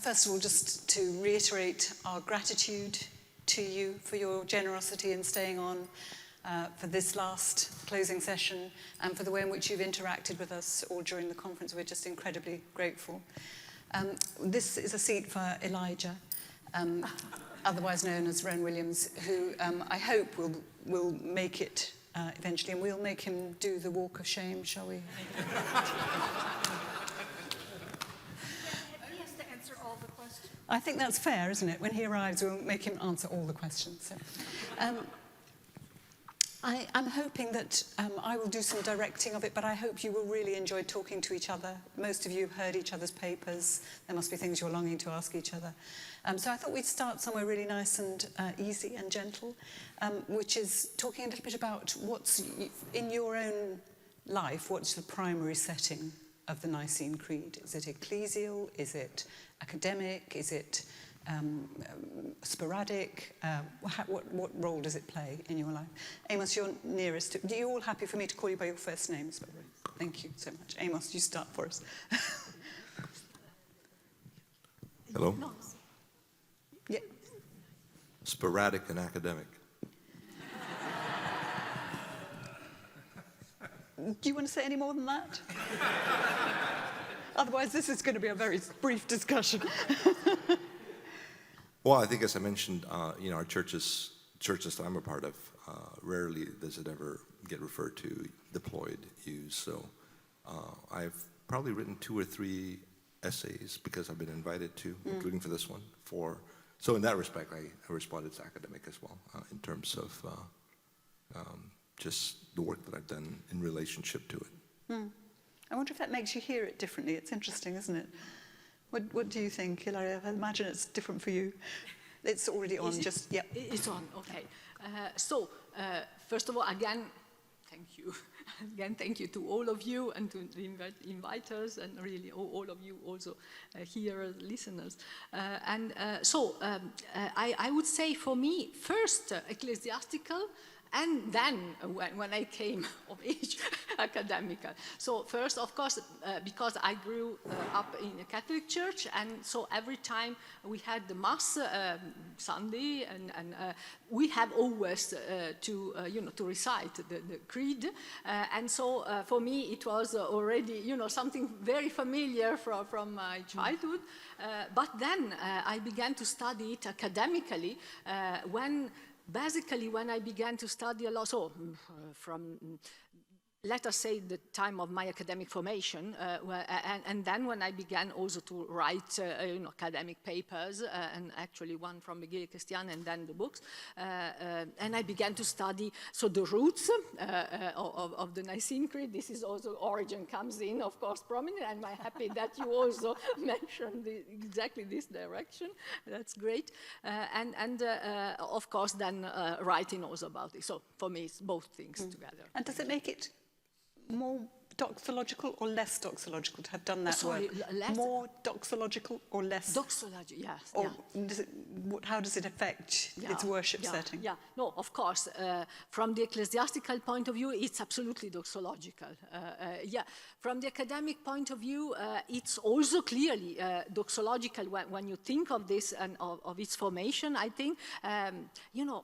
First of all, just to reiterate our gratitude to you for your generosity in staying on for this last closing session and for the way in which you've interacted with us all during the conference. We're just incredibly grateful. This is a seat for Elijah, otherwise known as Rowan Williams, who I hope will make it eventually, and we'll make him do the walk of shame, shall we? I think that's fair, isn't it? When he arrives, we'll make him answer all the questions. So, I'm hoping that I will do some directing of it, but I hope you will really enjoy talking to each other. Most of you have heard each other's papers. There must be things you're longing to ask each other. So I thought we'd start somewhere really nice and easy and gentle, which is talking a little bit about what's, in your own life, what's the primary setting of the Nicene Creed? Is it ecclesial? Is it academic? Is it sporadic? What role does it play in your life? Amos, you're nearest. Are you all happy for me to call you by your first names? Thank you so much. Amos, you start for us. Hello? Yeah. Sporadic and academic. Do you want to say any more than that? Otherwise, this is going to be a very brief discussion. Well, I think as I mentioned, our churches that I'm a part of, rarely does it ever get referred to deployed use. So I've probably written 2 or 3 essays because I've been invited to, including for this one. So in that respect, I respond it's academic as well, in terms of just the work that I've done in relationship to it. I wonder if that makes you hear it differently. It's interesting, isn't it? What do you think, Hilary? I imagine it's different for you. It's already on, yeah. It's on, okay. First of all, again, thank you. Again, thank you to all of you and to the inviters and really all of you also here as listeners. I would say for me, first ecclesiastical, and then, when I came of age, academical. So first, of course, because I grew up in a Catholic church, and so every time we had the Mass Sunday, and we have always to recite the Creed. And so for me, it was already, something very familiar from my childhood. But then I began to study it academically Basically, when I began to study a lot, so from, let us say, the time of my academic formation, and then when I began also to write academic papers, and actually one from Begil Christian and then the books, and I began to study, so the roots of the Nicene Creed. This is also, Origen comes in, of course, prominent, and I'm happy that you also mentioned exactly this direction. That's great. And of course, then writing also about it. So for me, it's both things together. And does it make it more doxological or less doxological to have done that work? More doxological or less? Doxological, yes. Or how does it affect its worship setting? Yeah, no, of course. From the ecclesiastical point of view, it's absolutely doxological. From the academic point of view, it's also clearly doxological when you think of this and of its formation. I think,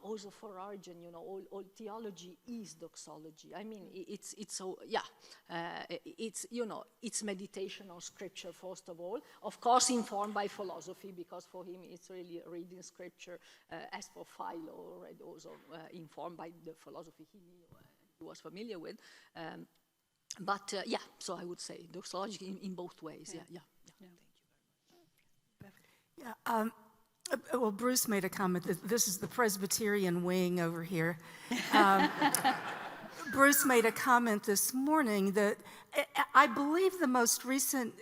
also for Origen, all theology is doxology. I mean, it's so, it's meditation on scripture, first of all. Of course, informed by philosophy, because for him it's really reading scripture, as for Philo, already also informed by the philosophy he knew, he was familiar with. So I would say doxology in both ways. Yeah. Thank you very much. Well, Bruce made a comment that this is the Presbyterian wing over here. Bruce made a comment this morning that I believe the most recent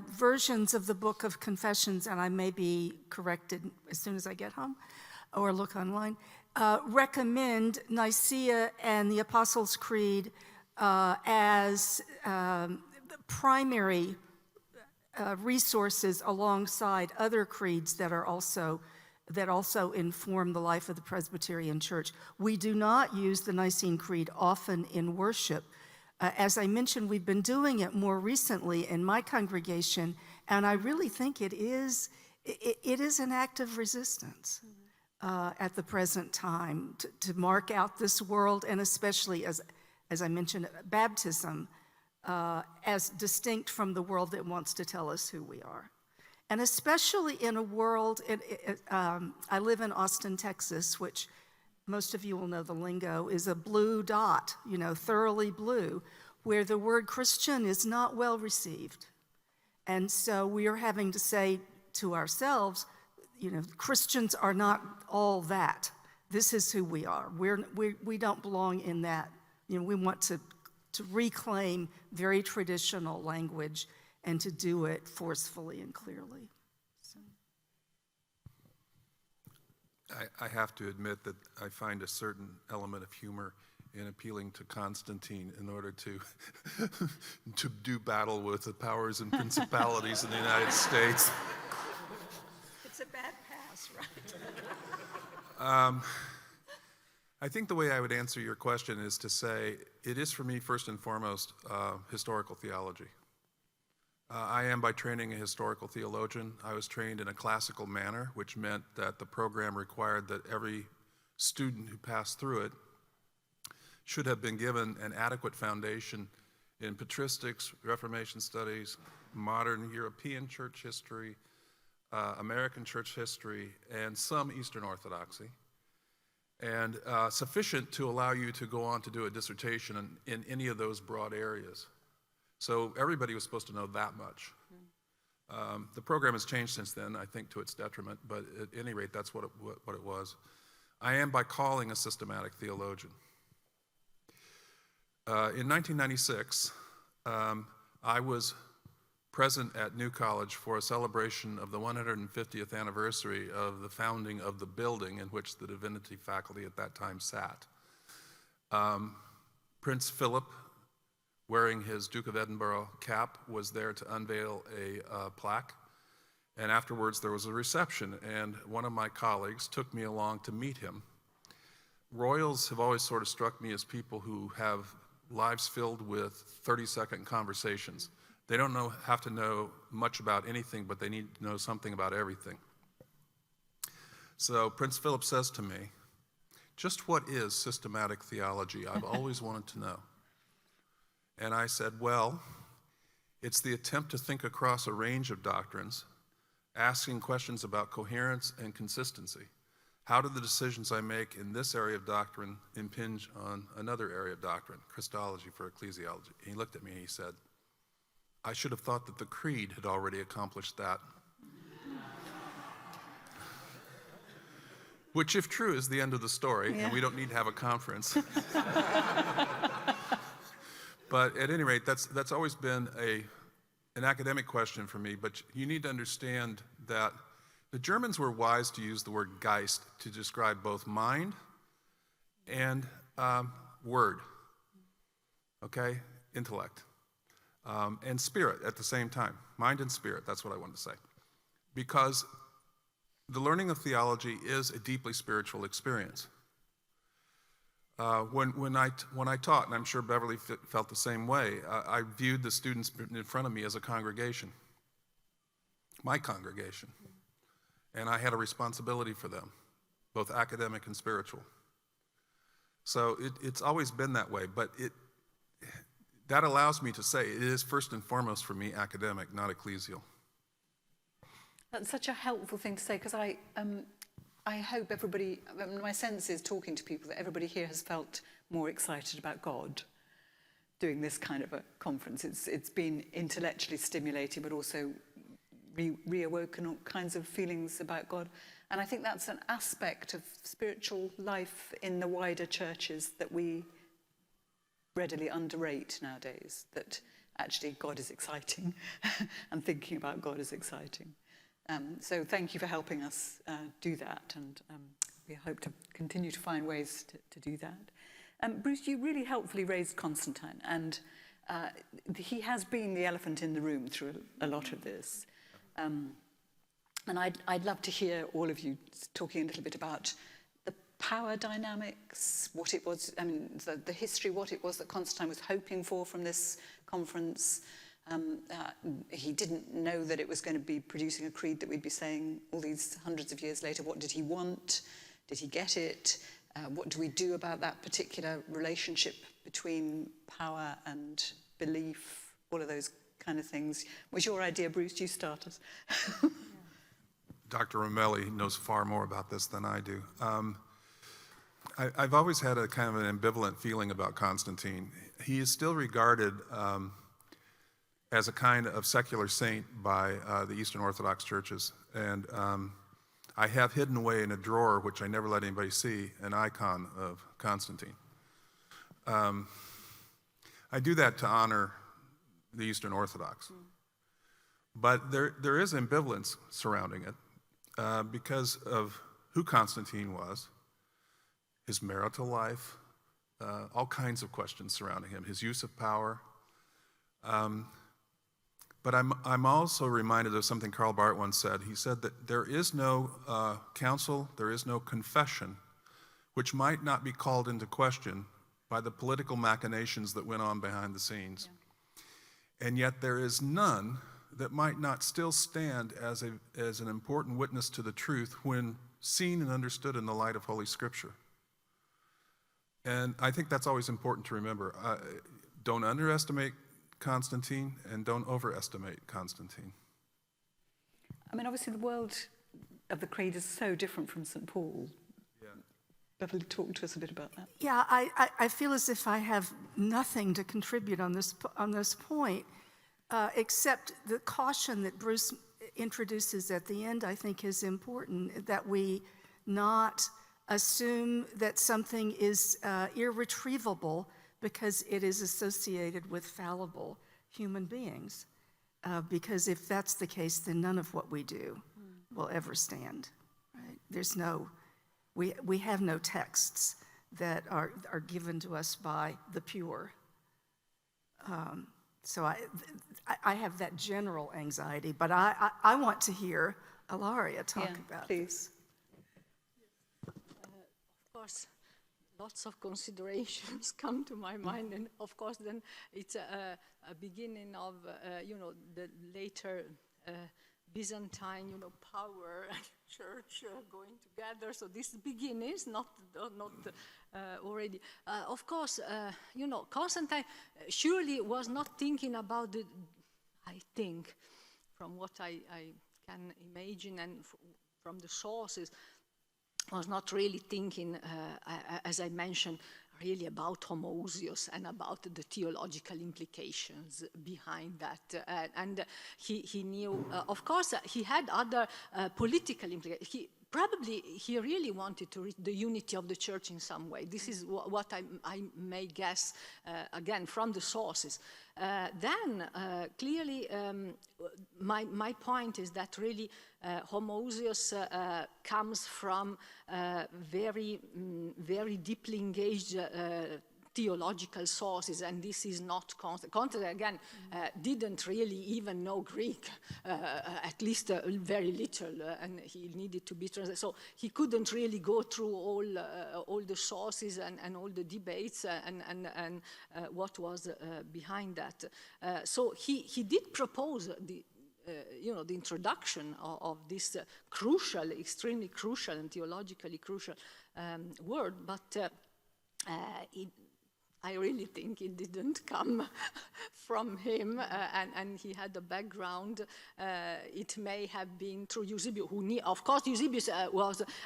versions of the Book of Confessions, and I may be corrected as soon as I get home or look online, recommend Nicaea and the Apostles' Creed as primary resources alongside other creeds that also inform the life of the Presbyterian Church. We do not use the Nicene Creed often in worship, As I mentioned, we've been doing it more recently in my congregation, and I really think it is an act of resistance at the present time to mark out this world, and especially, as I mentioned, baptism as distinct from the world that wants to tell us who we are. And especially in a world, I live in Austin, Texas, which most of you will know the lingo, is a blue dot, thoroughly blue, where the word Christian is not well received. And so we are having to say to ourselves, Christians are not all that. This is who we are. We don't belong in that. We want to reclaim very traditional language and to do it forcefully and clearly. So. I have to admit that I find a certain element of humor in appealing to Constantine in order to to do battle with the powers and principalities in the United States. It's a bad pass, right? I think the way I would answer your question is to say it is for me first and foremost historical theology. I am by training a historical theologian. I was trained in a classical manner, which meant that the program required that every student who passed through it should have been given an adequate foundation in patristics, Reformation studies, modern European church history, American church history, and some Eastern Orthodoxy, and sufficient to allow you to go on to do a dissertation in any of those broad areas. So everybody was supposed to know that much. The program has changed since then, I think to its detriment, but at any rate, that's what it was. I am by calling a systematic theologian. In 1996, I was present at New College for a celebration of the 150th anniversary of the founding of the building in which the divinity faculty at that time sat. Prince Philip, wearing his Duke of Edinburgh cap, was there to unveil a plaque. And afterwards there was a reception, and one of my colleagues took me along to meet him. Royals have always sort of struck me as people who have lives filled with 30-second conversations. They don't have to know much about anything, but they need to know something about everything. So Prince Philip says to me, "Just what is systematic theology? I've always wanted to know." And I said, well, it's the attempt to think across a range of doctrines, asking questions about coherence and consistency. How do the decisions I make in this area of doctrine impinge on another area of doctrine, Christology for ecclesiology? And he looked at me and he said, "I should have thought that the Creed had already accomplished that." Which, if true, is the end of the story, and we don't need to have a conference. But at any rate, that's always been an academic question for me, but you need to understand that the Germans were wise to use the word Geist to describe both mind and word, okay, intellect, and spirit at the same time. Mind and spirit, that's what I wanted to say. Because the learning of theology is a deeply spiritual experience. When I taught, and I'm sure Beverly felt the same way, I viewed the students in front of me as a congregation, my congregation, and I had a responsibility for them, both academic and spiritual. So it's always been that way, but that allows me to say it is first and foremost for me academic, not ecclesial. That's such a helpful thing to say, because I hope everybody, my sense is talking to people that everybody here has felt more excited about God doing this kind of a conference. It's been intellectually stimulating, but also reawoken all kinds of feelings about God. And I think that's an aspect of spiritual life in the wider churches that we readily underrate nowadays, that actually God is exciting and thinking about God is exciting. So thank you for helping us do that, and we hope to continue to find ways to do that. Bruce, you really helpfully raised Constantine, and he has been the elephant in the room through a lot of this. And I'd love to hear all of you talking a little bit about the power dynamics, what it was, I mean, the history, what it was that Constantine was hoping for from this conference. He didn't know that it was going to be producing a creed that we'd be saying all these hundreds of years later. What did he want? Did he get it? What do we do about that particular relationship between power and belief? All of those kind of things. Was your idea, Bruce? You start us. Dr. Romelli knows far more about this than I do. I've always had a kind of an ambivalent feeling about Constantine. He is still regarded as a kind of secular saint by the Eastern Orthodox churches. And I have hidden away in a drawer, which I never let anybody see, an icon of Constantine. I do that to honor the Eastern Orthodox. But there is ambivalence surrounding it because of who Constantine was, his marital life, all kinds of questions surrounding him, his use of power. But I'm also reminded of something Karl Barth once said. He said that there is no council, there is no confession, which might not be called into question by the political machinations that went on behind the scenes. Yeah. And yet there is none that might not still stand as an important witness to the truth when seen and understood in the light of Holy Scripture. And I think that's always important to remember. Don't underestimate Constantine and don't overestimate Constantine. I mean, obviously the world of the Creed is so different from St. Paul. Yeah. Beverly, talk to us a bit about that. Yeah, I feel as if I have nothing to contribute on this point, except the caution that Bruce introduces at the end, I think is important, that we not assume that something is irretrievable because it is associated with fallible human beings. Because if that's the case, then none of what we do will ever stand. Right? We have no texts that are given to us by the pure. So I have that general anxiety, but I want to hear Ilaria talk about please. Of course, lots of considerations come to my mind, and of course then it's a beginning of, the later Byzantine, power and church going together. So this beginning is not already. Of course, Constantine surely was not thinking about I think, from what I can imagine and from the sources, was not really thinking, as I mentioned, really about homoousios and about the theological implications behind that. And he knew, of course, he had other political implications. He really wanted to reach the unity of the church in some way. This is what I may guess, again, from the sources. Then, clearly, my point is that really homoousios comes from very deeply engaged theological sources, and this is not Constantine. Constantine, again, didn't really even know Greek, at least very little, and he needed to be translated. So he couldn't really go through all the sources and all the debates and what was behind that. So he did propose the introduction of this crucial, extremely crucial and theologically crucial word, but I really think it didn't come from him, and he had a background. It may have been through Eusebius, of course, Eusebius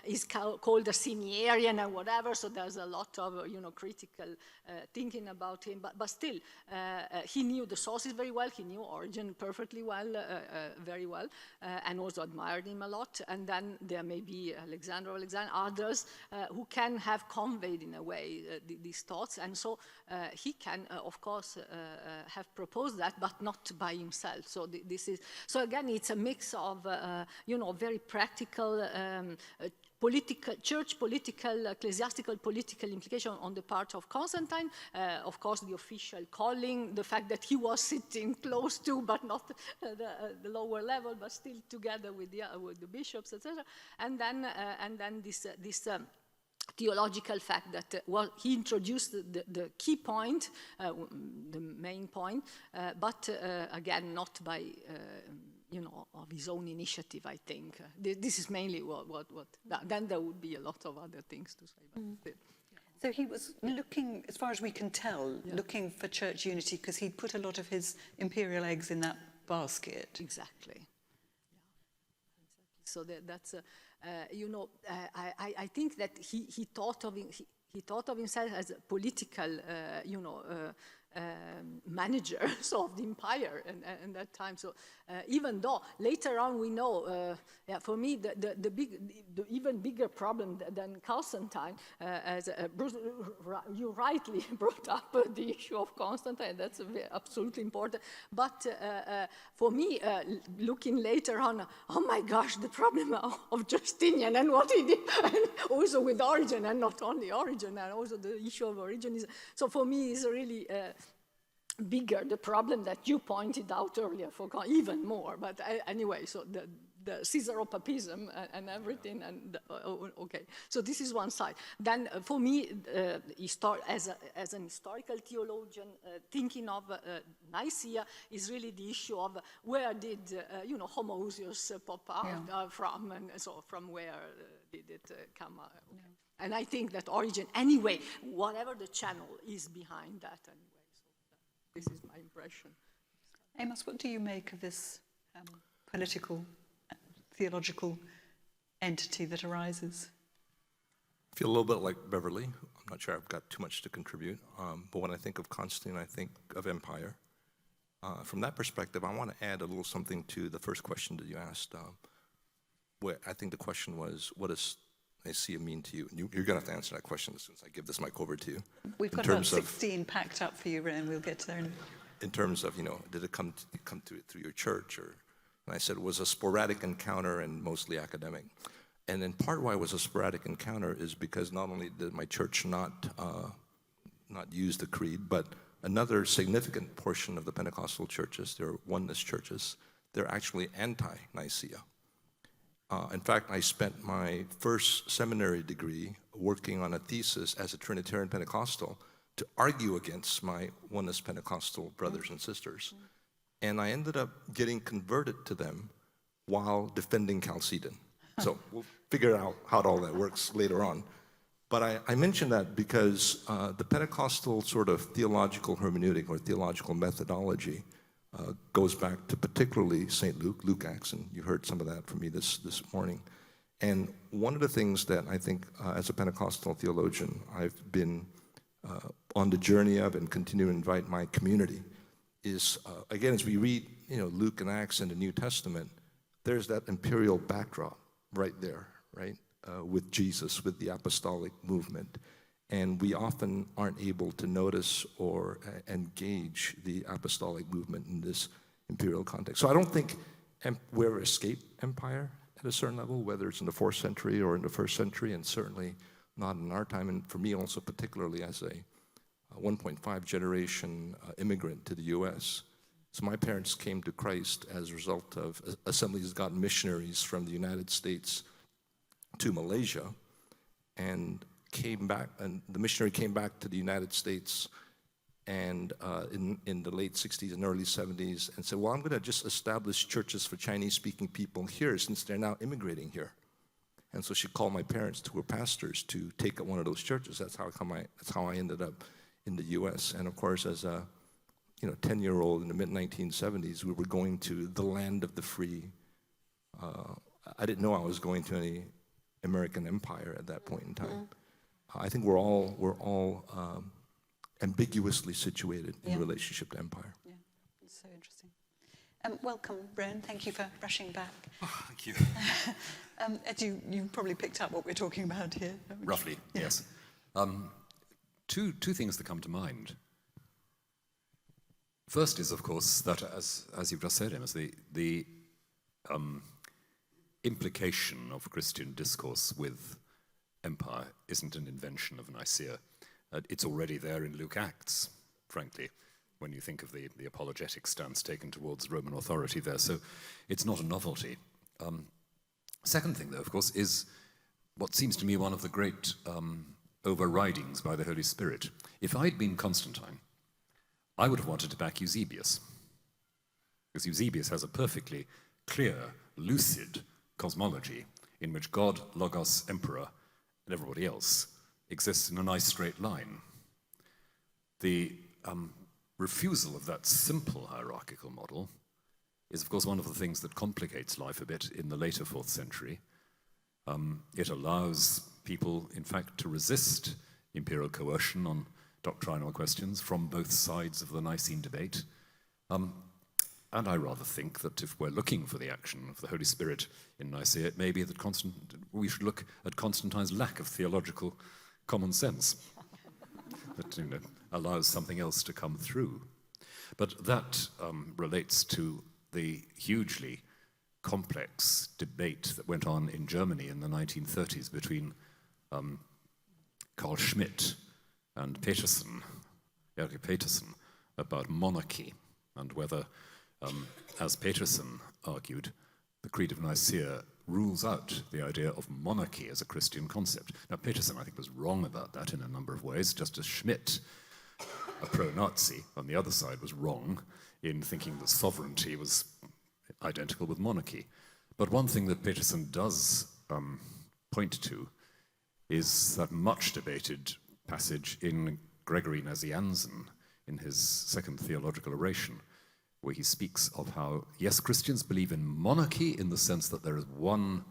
is called a Cimmerian and whatever, so there's a lot of critical thinking about him. But still, he knew the sources very well. He knew Origen perfectly well, very well, and also admired him a lot. And then there may be Alexander, others who can have conveyed in a way these thoughts, and so. He can, of course, have proposed that, but not by himself. So this is again, it's a mix of very practical, ecclesiastical political implication on the part of Constantine. Of course, the official calling, the fact that he was sitting close to, but not the lower level, but still together with the bishops, etc. And then this theological fact that he introduced the key point, the main point, but again, not by, of his own initiative, I think. This is mainly then there would be a lot of other things to say. But So he was looking, as far as we can tell, looking for church unity because he'd put a lot of his imperial eggs in that basket. Exactly. So that's, I think that he thought of himself as a political, manager of the empire and that time. So even though later on we know, for me the even bigger problem than Constantine, you rightly brought up the issue of Constantine. That's absolutely important. But for me, looking later on, oh my gosh, the problem of Justinian and what he did, and also with Origen, and not only Origen, and also the issue of Origen is. So for me, is really. Bigger, the problem that you pointed out earlier, for even more. But anyway, so the Caesaropapism and everything, and okay. So this is one side. Then for me, as an historical theologian, thinking of Nicaea is really the issue of where did Homoousios pop out from, and so from where did it come out? Okay. And I think that Origen, anyway, whatever the channel is behind that, anyway. This is my impression. Amos, what do you make of this political, theological entity that arises? I feel a little bit like Beverly. I'm not sure I've got too much to contribute, but when I think of Constantine, I think of empire. From that perspective, I want to add a little something to the first question that you asked. Where I think the question was, what does Nicaea mean to you? And you're going to have to answer that question as soon as I give this mic over to you. We've got about 16 packed up for you, Ren. We'll get to there. In terms of, did it come through your church? And I said it was a sporadic encounter and mostly academic. And in part why it was a sporadic encounter is because not only did my church not use the creed, but another significant portion of the Pentecostal churches, they're oneness churches, they're actually anti-Nicaea. In fact, I spent my first seminary degree working on a thesis as a Trinitarian Pentecostal to argue against my oneness Pentecostal brothers and sisters. And I ended up getting converted to them while defending Chalcedon. So we'll figure out how all that works later on. But I mention that because the Pentecostal sort of theological hermeneutic or theological methodology goes back to particularly St. Luke, Acts, and you heard some of that from me this morning. And one of the things that I think as a Pentecostal theologian I've been on the journey of and continue to invite my community is, again, as we read Luke and Acts in the New Testament, there's that imperial backdrop right there, right, with Jesus, with the apostolic movement. And we often aren't able to notice or engage the apostolic movement in this imperial context. So I don't think we ever escaped empire at a certain level, whether it's in the 4th century or in the 1st century, and certainly not in our time. And for me also, particularly as a 1.5 generation immigrant to the U.S. So my parents came to Christ as a result of Assemblies of God missionaries from the United States to Malaysia, and came back, and the missionary came back to the United States and in the late 60s and early 70s and said, well, I'm going to just establish churches for Chinese-speaking people here since they're now immigrating here. And so she called my parents, who were pastors, to take up one of those churches. That's how I ended up in the U.S. And of course, as a 10-year-old in the mid-1970s, we were going to the land of the free. I didn't know I was going to any American empire at that point in time. I think we're all ambiguously situated in relationship to empire. Yeah, it's so interesting. Welcome, Bren. Thank you for rushing back. Oh, thank you. As you probably picked up what we're talking about here. Roughly, yes. Two things that come to mind. First is, of course, that as you've just said, Amos, the implication of Christian discourse with empire isn't an invention of Nicaea. It's already there in Luke Acts, frankly, when you think of the apologetic stance taken towards Roman authority there. So it's not a novelty. Second thing, though, of course, is what seems to me one of the great overridings by the Holy Spirit. If I'd been Constantine, I would have wanted to back Eusebius, because Eusebius has a perfectly clear, lucid cosmology in which God, Logos, Emperor, and everybody else exists in a nice straight line. The refusal of that simple hierarchical model is, of course, one of the things that complicates life a bit in the later 4th century. It allows people, in fact, to resist imperial coercion on doctrinal questions from both sides of the Nicene debate. And I rather think that if we're looking for the action of the Holy Spirit in Nicaea, it may be that we should look at Constantine's lack of theological common sense that allows something else to come through. But that relates to the hugely complex debate that went on in Germany in the 1930s between Carl Schmitt and Erich Peterson, about monarchy and whether, as Peterson argued, the Creed of Nicaea rules out the idea of monarchy as a Christian concept. Now, Peterson, I think, was wrong about that in a number of ways, just as Schmitt, a pro-Nazi, on the other side, was wrong in thinking that sovereignty was identical with monarchy. But one thing that Peterson does point to is that much debated passage in Gregory Nazianzen in his second theological oration, where he speaks of how, yes, Christians believe in monarchy in the sense that there is one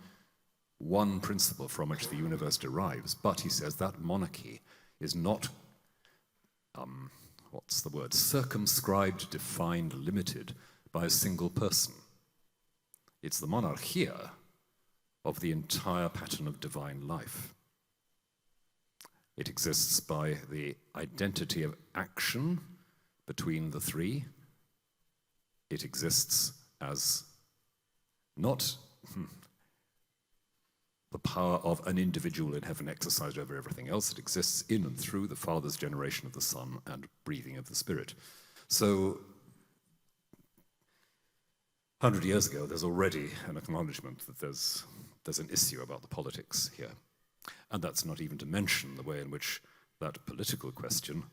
principle from which the universe derives, but he says that monarchy is not, circumscribed, defined, limited by a single person. It's the monarchia of the entire pattern of divine life. It exists by the identity of action between the three. It exists as not the power of an individual in heaven exercised over everything else. It exists in and through the Father's generation of the Son and breathing of the Spirit. So 100 years ago, there's already an acknowledgement that there's an issue about the politics here. And that's not even to mention the way in which that political question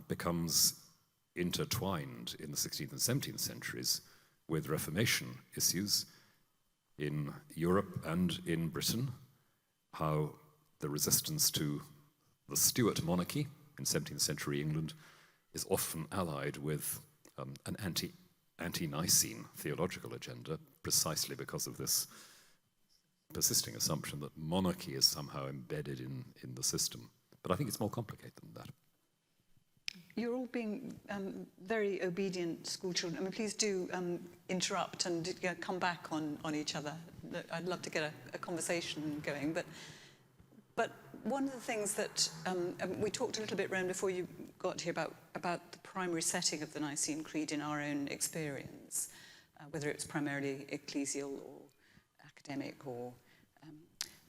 becomes intertwined in the 16th and 17th centuries with Reformation issues in Europe and in Britain, how the resistance to the Stuart monarchy in 17th century England is often allied with an anti-Nicene theological agenda, precisely because of this persisting assumption that monarchy is somehow embedded in the system. But I think it's more complicated than that. You're all being very obedient school children. I mean, please do interrupt and come back on each other. I'd love to get a conversation going. But one of the things that we talked a little bit, Ren, before you got here about the primary setting of the Nicene Creed in our own experience, whether it's primarily ecclesial or academic or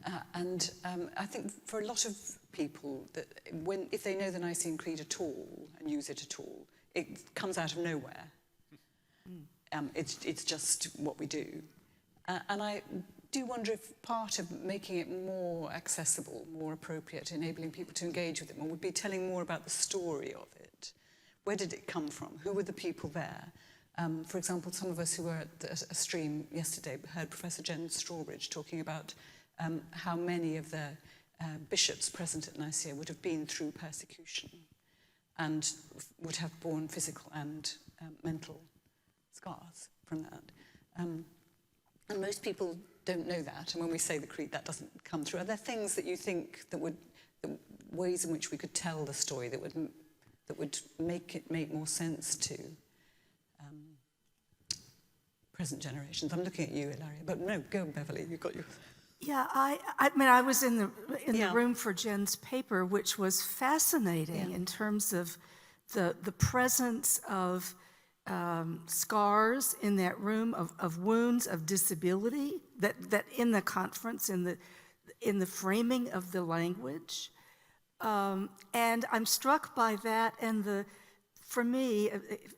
I think for a lot of people, that if they know the Nicene Creed at all and use it at all, it comes out of nowhere. It's just what we do. And I do wonder if part of making it more accessible, more appropriate, enabling people to engage with it more, would be telling more about the story of it. Where did it come from? Who were the people there? For example, some of us who were at a stream yesterday heard Professor Jen Strawbridge talking about how many of the bishops present at Nicaea would have been through persecution and would have borne physical and mental scars from that. And most people don't know that, and when we say the creed, that doesn't come through. Are there things that you think ways in which we could tell the story that would make it make more sense to present generations? I'm looking at you, Ilaria, but no, go, Beverly, you've got yours. Yeah, I mean, I was in the room for Jen's paper, which was fascinating in terms of the presence of scars in that room, of wounds, of disability, that in the conference, in the framing of the language. And I'm struck by that, and for me,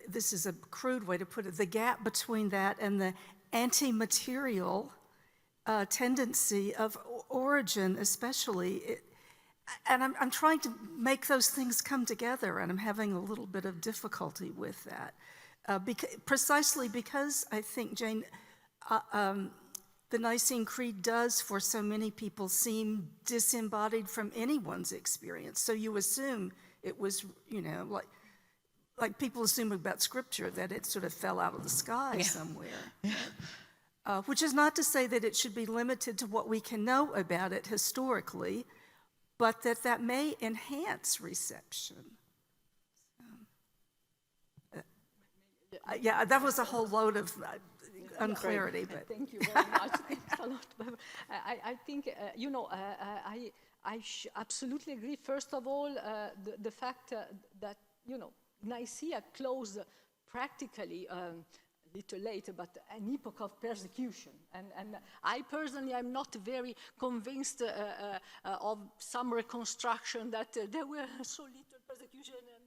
this is a crude way to put it, the gap between that and the anti-material tendency of Origen, especially. And I'm trying to make those things come together, and I'm having a little bit of difficulty with that. Precisely because I think, Jane, the Nicene Creed does, for so many people, seem disembodied from anyone's experience. So you assume it was, like people assume about Scripture, that it sort of fell out of the sky somewhere. Which is not to say that it should be limited to what we can know about it historically, but that may enhance reception. Yeah, that was a whole load of unclarity. But thank you very much. Thanks a lot. I think, I absolutely agree. First of all, the fact that, Nicaea closed practically little later, but an epoch of persecution. And I personally am not very convinced of some reconstruction that there were so little persecution and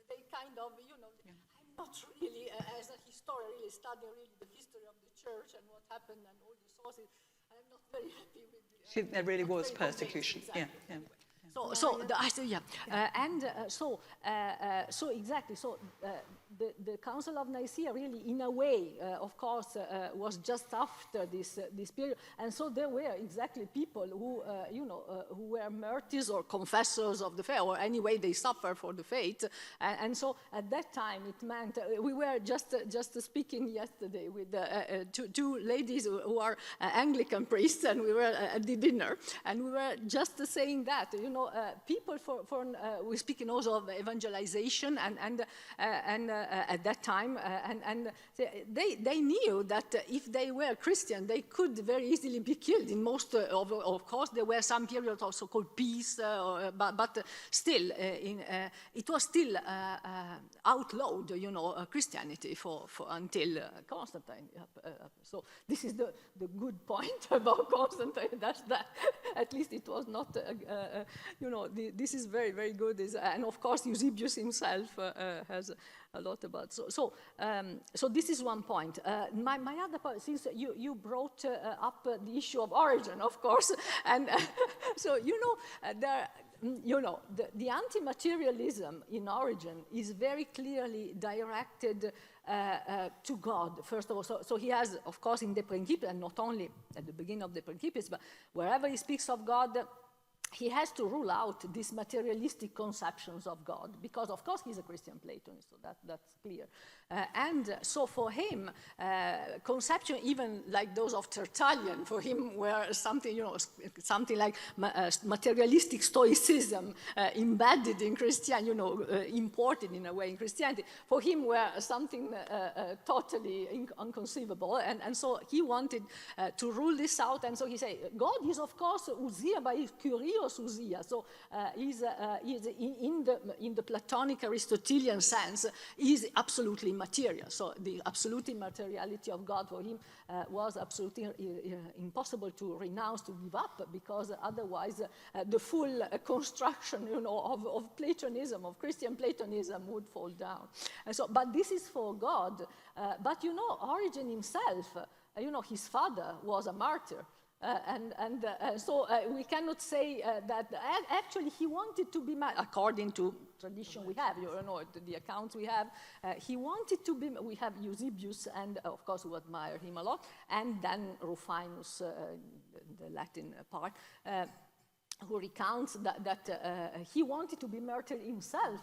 they kind of, I'm not really, as a historian, really studying really the history of the church and what happened and all the sources. I'm not very happy with There really was persecution. Exactly. Yeah. So exactly. So the Council of Nicaea really, in a way, of course, was just after this period, and so there were exactly people who, who were martyrs or confessors of the faith, or anyway they suffered for the faith, and so at that time it meant we were just speaking yesterday with two ladies who are Anglican priests, and we were at the dinner, and we were just saying that, people we're speaking also of evangelization and at that time, and they knew that if they were Christian, they could very easily be killed. In most, of course, there were some periods of so-called peace, but still, it was still outlawed, Christianity for until Constantine. So this is the good point about Constantine. That's that. At least it was not, this is very, very good. And of course, Eusebius himself has a lot about. So this is one point. My other point, since you brought up the issue of Origen, of course, and so the anti-materialism in Origen is very clearly directed to God, first of all. So he has, of course, in De Principiis, and not only at the beginning of De Principiis, but wherever he speaks of God, he has to rule out these materialistic conceptions of God, because, of course, he's a Christian Platonist, so that's clear. And so for him, conception, even like those of Tertullian, for him were something, something like materialistic Stoicism embedded in Christianity, imported in a way in Christianity. For him were something totally inconceivable, and so he wanted to rule this out, and so he said, God is, of course, ousia, but he's kurios ousia, so he's in the Platonic Aristotelian sense, is absolutely material. So the absolute immateriality of God for him was absolutely impossible to renounce, to give up, because otherwise the full construction, of Platonism, of Christian Platonism, would fall down. And so, but this is for God. But Origen himself, his father was a martyr. So we cannot say that actually he wanted to be married, according to tradition we have, the accounts we have, he wanted to be, we have Eusebius, and of course who admire him a lot, and then Rufinus, the Latin part, who recounts that he wanted to be martyred himself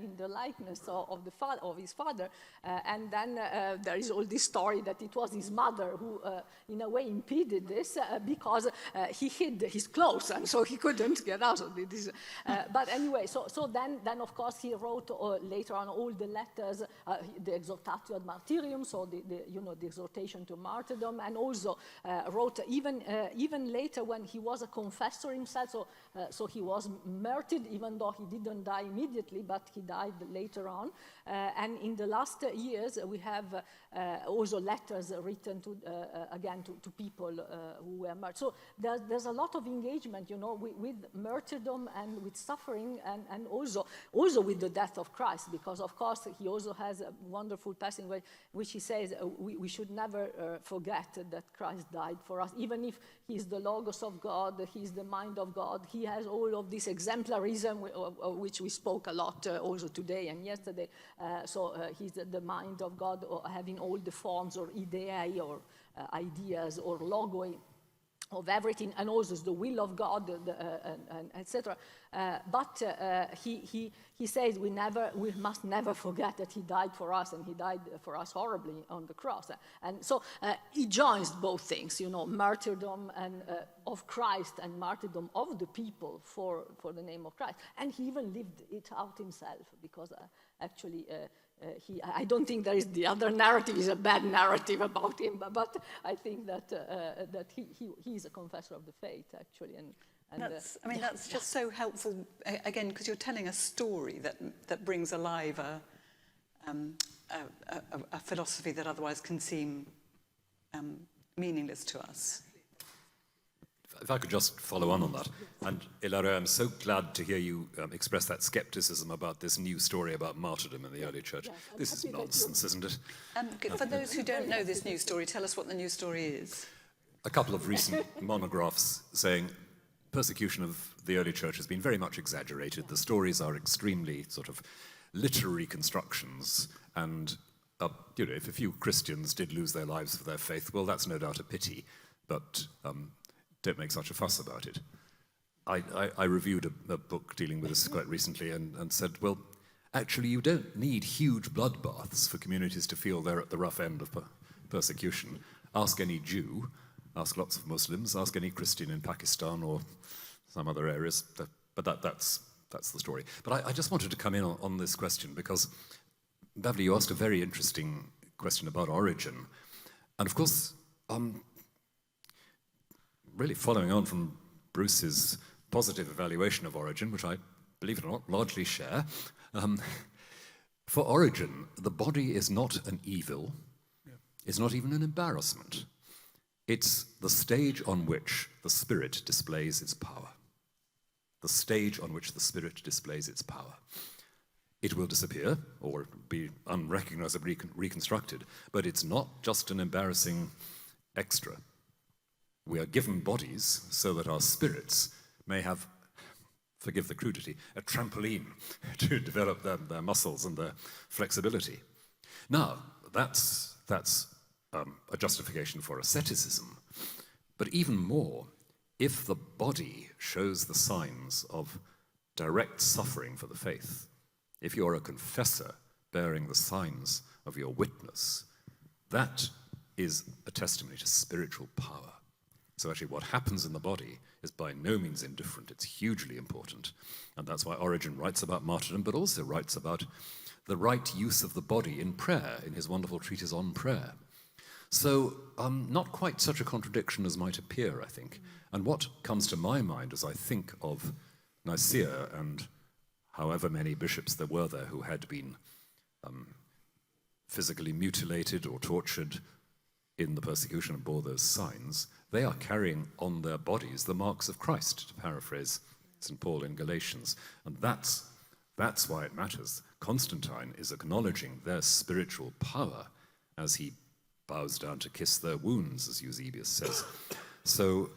in the likeness of his father, and then there is all this story that it was his mother who, in a way, impeded this because he hid his clothes, and so he couldn't get out of this. But anyway, so then of course he wrote later on all the letters, the Exhortatio ad Martyrium, so the exhortation to martyrdom, and also wrote even later when he was a confessor himself. said. So he was martyred, even though he didn't die immediately, but he died later on. And in the last years, we have also letters written again to people who were martyred. So there's a lot of engagement, with martyrdom and with suffering, and also with the death of Christ, because of course he also has a wonderful passage which he says we should never forget that Christ died for us, even if he's the Logos of God, he's the mind of God, he has all of this exemplarism of which we spoke a lot also today and yesterday. He's the mind of God, or having all the forms or ideae or ideas or logoi of everything, and also the will of God, and etc. But he says we must never forget that he died for us, and he died for us horribly on the cross. And so he joins both things, martyrdom and of Christ and martyrdom of the people for the name of Christ. And he even lived it out himself, because actually I don't think there is the other narrative is a bad narrative about him, but I think that he is a confessor of the faith, actually. And that's just so helpful, again, because you're telling a story that brings alive a philosophy that otherwise can seem meaningless to us. If I could just follow on that. And Ilaria, I'm so glad to hear you express that skepticism about this new story about martyrdom in the early church. This is nonsense, isn't it? For those who don't know this news story, tell us what the news story is. A couple of recent monographs saying persecution of the early church has been very much exaggerated. The stories are extremely sort of literary constructions, and if a few Christians did lose their lives for their faith, well, that's no doubt a pity, but don't make such a fuss about it. I reviewed a book dealing with this quite recently and said, well, actually you don't need huge bloodbaths for communities to feel they're at the rough end of persecution. Ask any Jew, ask lots of Muslims, ask any Christian in Pakistan or some other areas, but that's the story. But I just wanted to come in on this question because, Bavli, you asked a very interesting question about origin. And of course, really following on from Bruce's positive evaluation of origin, which I, believe it or not, largely share, for origin, the body is not an evil, it's not even an embarrassment. It's the stage on which the spirit displays its power. The stage on which the spirit displays its power. It will disappear or be unrecognizably reconstructed, but it's not just an embarrassing extra. We are given bodies so that our spirits may have, forgive the crudity, a trampoline to develop their muscles and their flexibility. Now, that's a justification for asceticism, but even more, if the body shows the signs of direct suffering for the faith, if you're a confessor bearing the signs of your witness, that is a testimony to spiritual power. So actually what happens in the body is by no means indifferent, it's hugely important. And that's why Origen writes about martyrdom, but also writes about the right use of the body in prayer, in his wonderful treatise on prayer. So not quite such a contradiction as might appear, I think. And what comes to my mind as I think of Nicaea and however many bishops there were there who had been physically mutilated or tortured in the persecution and bore those signs, they are carrying on their bodies the marks of Christ, to paraphrase St. Paul in Galatians. And that's why it matters. Constantine is acknowledging their spiritual power as he bows down to kiss their wounds, as Eusebius says. So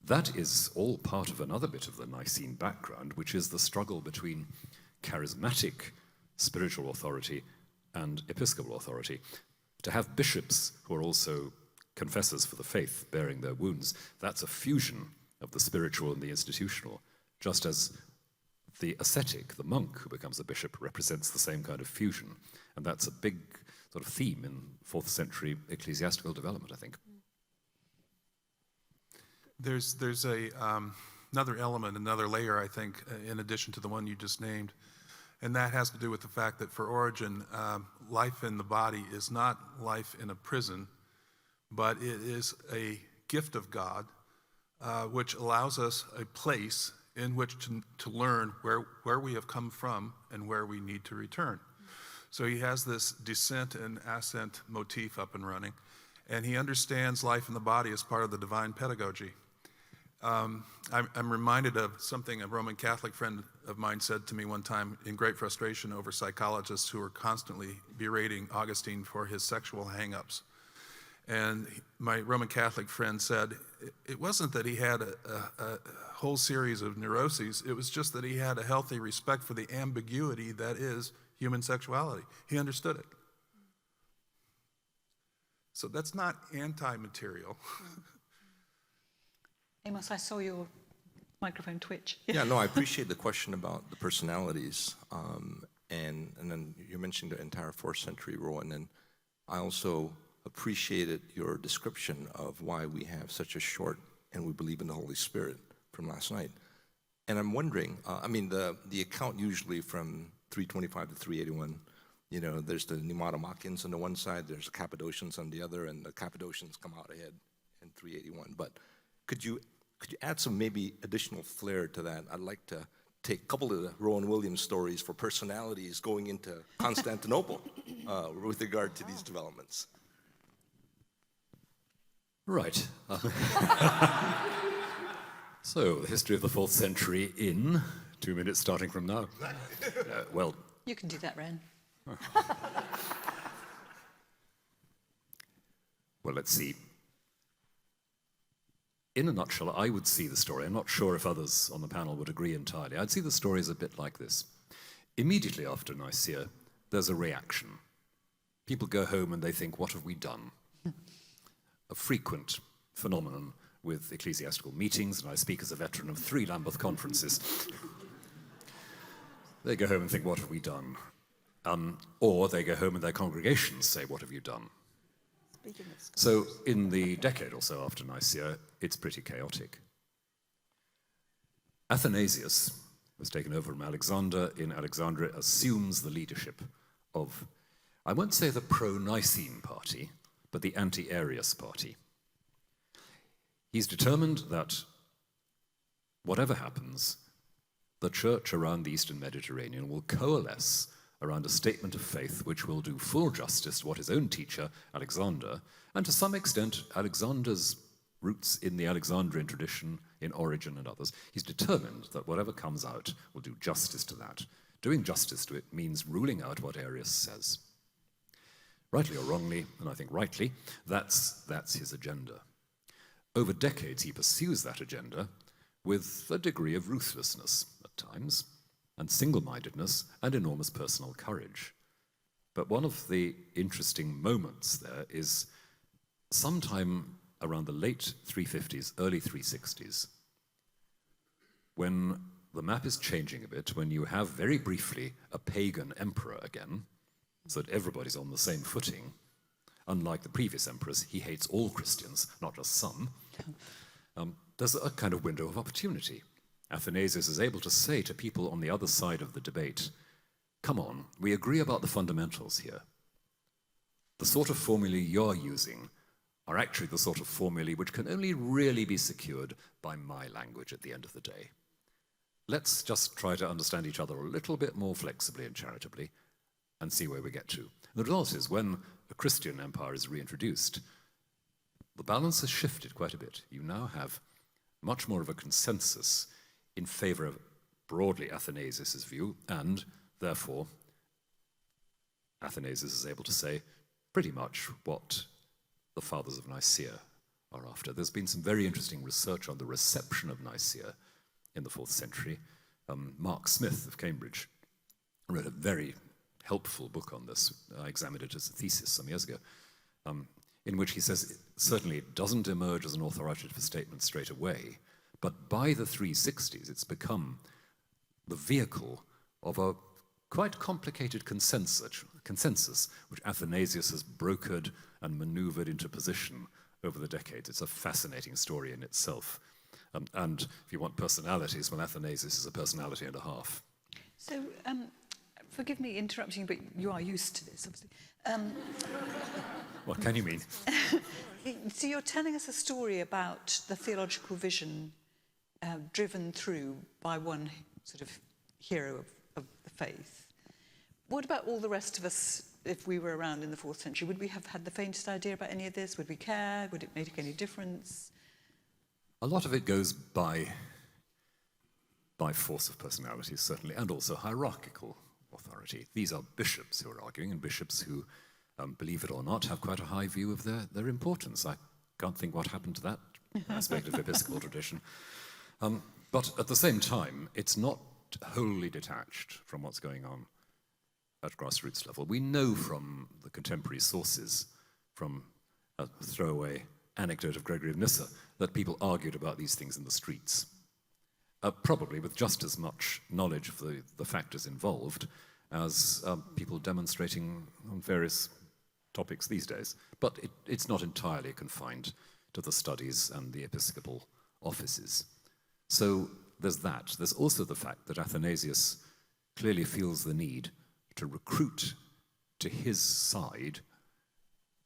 that is all part of another bit of the Nicene background, which is the struggle between charismatic spiritual authority and episcopal authority. To have bishops who are also confessors for the faith bearing their wounds, that's a fusion of the spiritual and the institutional, just as the ascetic, the monk who becomes a bishop, represents the same kind of fusion. And that's a big sort of theme in 4th century ecclesiastical development, I think. There's another element, another layer, I think, in addition to the one you just named, and that has to do with the fact that for Origen, life in the body is not life in a prison, but it is a gift of God which allows us a place in which to learn where we have come from and where we need to return. So he has this descent and ascent motif up and running, and he understands life in the body as part of the divine pedagogy. I'm reminded of something a Roman Catholic friend of mine said to me one time in great frustration over psychologists who were constantly berating Augustine for his sexual hang-ups. And my Roman Catholic friend said, it wasn't that he had a whole series of neuroses, it was just that he had a healthy respect for the ambiguity that is human sexuality. He understood it. So that's not anti-material. Amos, I saw your microphone twitch. Yeah, no, I appreciate the question about the personalities. And then you mentioned the entire 4th century, Rowan, and I also appreciated your description of why we have such a short and we believe in the Holy Spirit from last night. And I'm wondering, the account usually from 325 to 381, there's the Pneumatomachins on the one side, there's the Cappadocians on the other, and the Cappadocians come out ahead in 381. But could you add some maybe additional flair to that? I'd like to take a couple of the Rowan Williams stories for personalities going into Constantinople with regard to these developments. Right. So, the history of the 4th century in 2 minutes starting from now. Well, You can do that, Ren. well, let's see. In a nutshell, I would see the story. I'm not sure if others on the panel would agree entirely. I'd see the story as a bit like this. Immediately after Nicaea, there's a reaction. People go home and they think, what have we done? A frequent phenomenon with ecclesiastical meetings, and I speak as a veteran of 3 Lambeth conferences. They go home and think, what have we done? Or they go home and their congregations say, what have you done? So in the decade or so after Nicaea, it's pretty chaotic. Athanasius was taken over from Alexander in Alexandria, assumes the leadership of, I won't say the pro-Nicene party, but the anti-Arius party. He's determined that whatever happens, the church around the Eastern Mediterranean will coalesce around a statement of faith which will do full justice to what his own teacher, Alexander, and to some extent Alexander's roots in the Alexandrian tradition, in Origen and others. He's determined that whatever comes out will do justice to that. Doing justice to it means ruling out what Arius says. Rightly or wrongly, and I think rightly, that's his agenda. Over decades, he pursues that agenda with a degree of ruthlessness at times, and single-mindedness, and enormous personal courage. But one of the interesting moments there is sometime around the late 350s, early 360s, when the map is changing a bit, when you have very briefly a pagan emperor again, so that everybody's on the same footing. Unlike the previous emperors, he hates all Christians, not just some. There's a kind of window of opportunity. Athanasius is able to say to people on the other side of the debate, come on, we agree about the fundamentals here. The sort of formulae you're using are actually the sort of formulae which can only really be secured by my language at the end of the day. Let's just try to understand each other a little bit more flexibly and charitably and see where we get to. The result is when a Christian empire is reintroduced, the balance has shifted quite a bit. You now have much more of a consensus in favor of broadly Athanasius' view, and therefore Athanasius is able to say pretty much what the fathers of Nicaea are after. There's been some very interesting research on the reception of Nicaea in the 4th century. Mark Smith of Cambridge wrote a very helpful book on this. I examined it as a thesis some years ago, in which he says certainly it doesn't emerge as an authoritative statement straight away, but by the 360s it's become the vehicle of a quite complicated consensus which Athanasius has brokered and maneuvered into position over the decades. It's a fascinating story in itself. And if you want personalities, well, Athanasius is a personality and a half. So, forgive me interrupting, but you are used to this, obviously. What can you mean? So you're telling us a story about the theological vision driven through by one sort of hero of the faith. What about all the rest of us, if we were around in the 4th century? Would we have had the faintest idea about any of this? Would we care? Would it make any difference? A lot of it goes by force of personality, certainly, and also hierarchical authority. These are bishops who are arguing, and bishops who, believe it or not, have quite a high view of their importance. I can't think what happened to that aspect of episcopal tradition. But at the same time, it's not wholly detached from what's going on at grassroots level. We know from the contemporary sources, from a throwaway anecdote of Gregory of Nyssa, that people argued about these things in the streets, probably with just as much knowledge of the factors involved as people demonstrating on various topics these days. But it's not entirely confined to the studies and the episcopal offices. So there's that. There's also the fact that Athanasius clearly feels the need to recruit to his side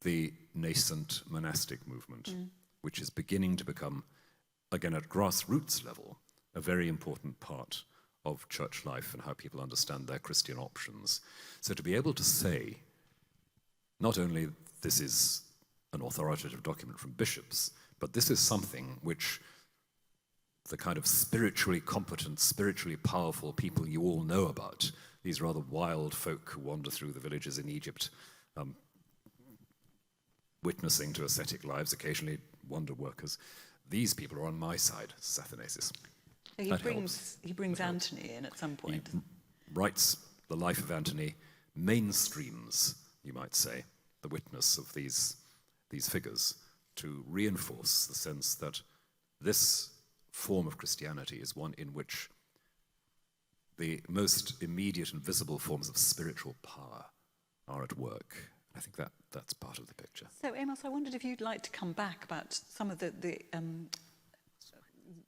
the nascent monastic movement, which is beginning to become, again at grassroots level, a very important part of church life and how people understand their Christian options. So to be able to say, not only this is an authoritative document from bishops, but this is something which the kind of spiritually competent, spiritually powerful people you all know about, these rather wild folk who wander through the villages in Egypt, witnessing to ascetic lives, occasionally wonder workers. These people are on my side, says Athanasius. He brings Antony in at some point. He writes the life of Antony, mainstreams, you might say, the witness of these figures to reinforce the sense that this form of Christianity is one in which the most immediate and visible forms of spiritual power are at work. I think that's part of the picture. So, Amos, I wondered if you'd like to come back about some of the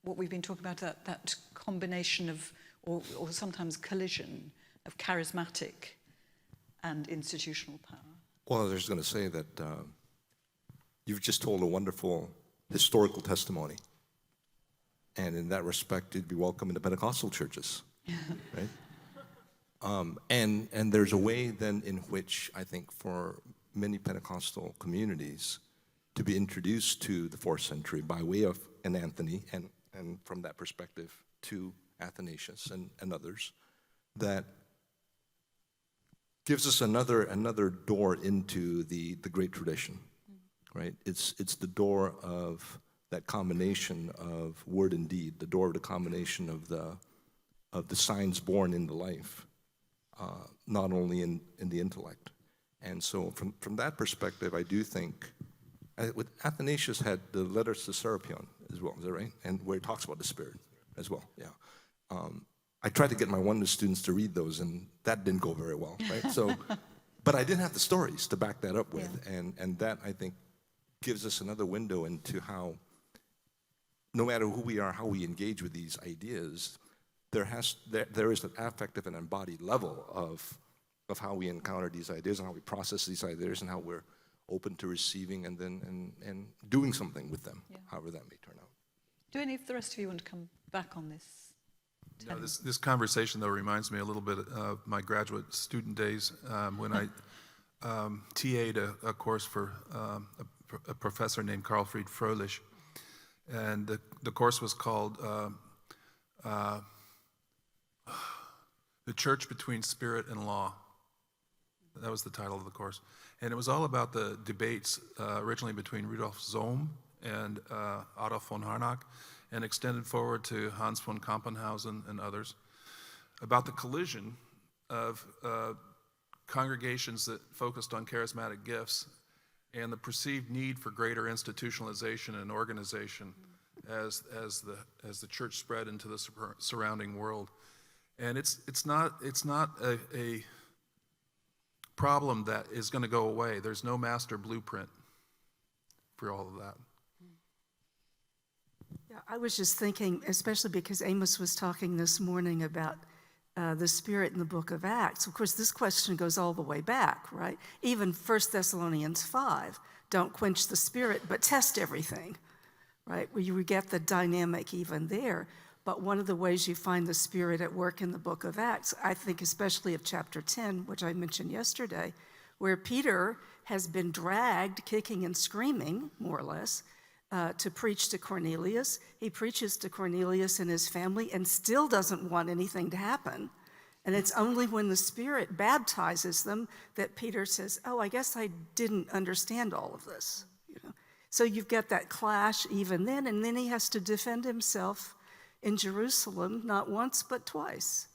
what we've been talking about, that combination of, or sometimes collision of charismatic and institutional power. Well, I was just going to say that you've just told a wonderful historical testimony. And in that respect, you'd be welcome in the Pentecostal churches, right? And there's a way then in which I think for many Pentecostal communities to be introduced to the 4th century by way of an Anthony, and from that perspective to Athanasius and others, that gives us another door into the great tradition, right? It's the door of that combination of word and deed, the door of the combination of the signs born in the life, not only in the intellect. And so from that perspective, I do think, with Athanasius had the letters to Serapion as well, is that right? And where he talks about the Spirit as well, yeah. I tried to get my oneness students to read those, and that didn't go very well, right? So, but I didn't have the stories to back that up with, and that, I think, gives us another window into how, no matter who we are, how we engage with these ideas, there is an affective and embodied level of how we encounter these ideas and how we process these ideas and how we're open to receiving and then and doing something with them, however that may turn out. Do any of the rest of you want to come back on this? No, this conversation, though, reminds me a little bit of my graduate student days when I TA'd a course for a professor named Karlfried Fröhlich. And the course was called The Church Between Spirit and Law. That was the title of the course. And it was all about the debates originally between Rudolf Sohm and Otto von Harnack, and extended forward to Hans von Kampenhausen and others, about the collision of congregations that focused on charismatic gifts and the perceived need for greater institutionalization and organization as the church spread into the surrounding world. And it's not a problem that is going to go away. There's no master blueprint for all of that. Yeah, I was just thinking, especially because Amos was talking this morning about the Spirit in the book of Acts. Of course, this question goes all the way back, right? Even 1 Thessalonians 5, don't quench the Spirit, but test everything, right? Where you get the dynamic even there. But one of the ways you find the Spirit at work in the book of Acts, I think especially of chapter 10, which I mentioned yesterday, where Peter has been dragged, kicking and screaming, more or less, to preach to Cornelius. He preaches to Cornelius and his family and still doesn't want anything to happen. And it's only when the Spirit baptizes them that Peter says, oh, I guess I didn't understand all of this. You know? So you've got that clash even then, and then he has to defend himself in Jerusalem, not once, but twice.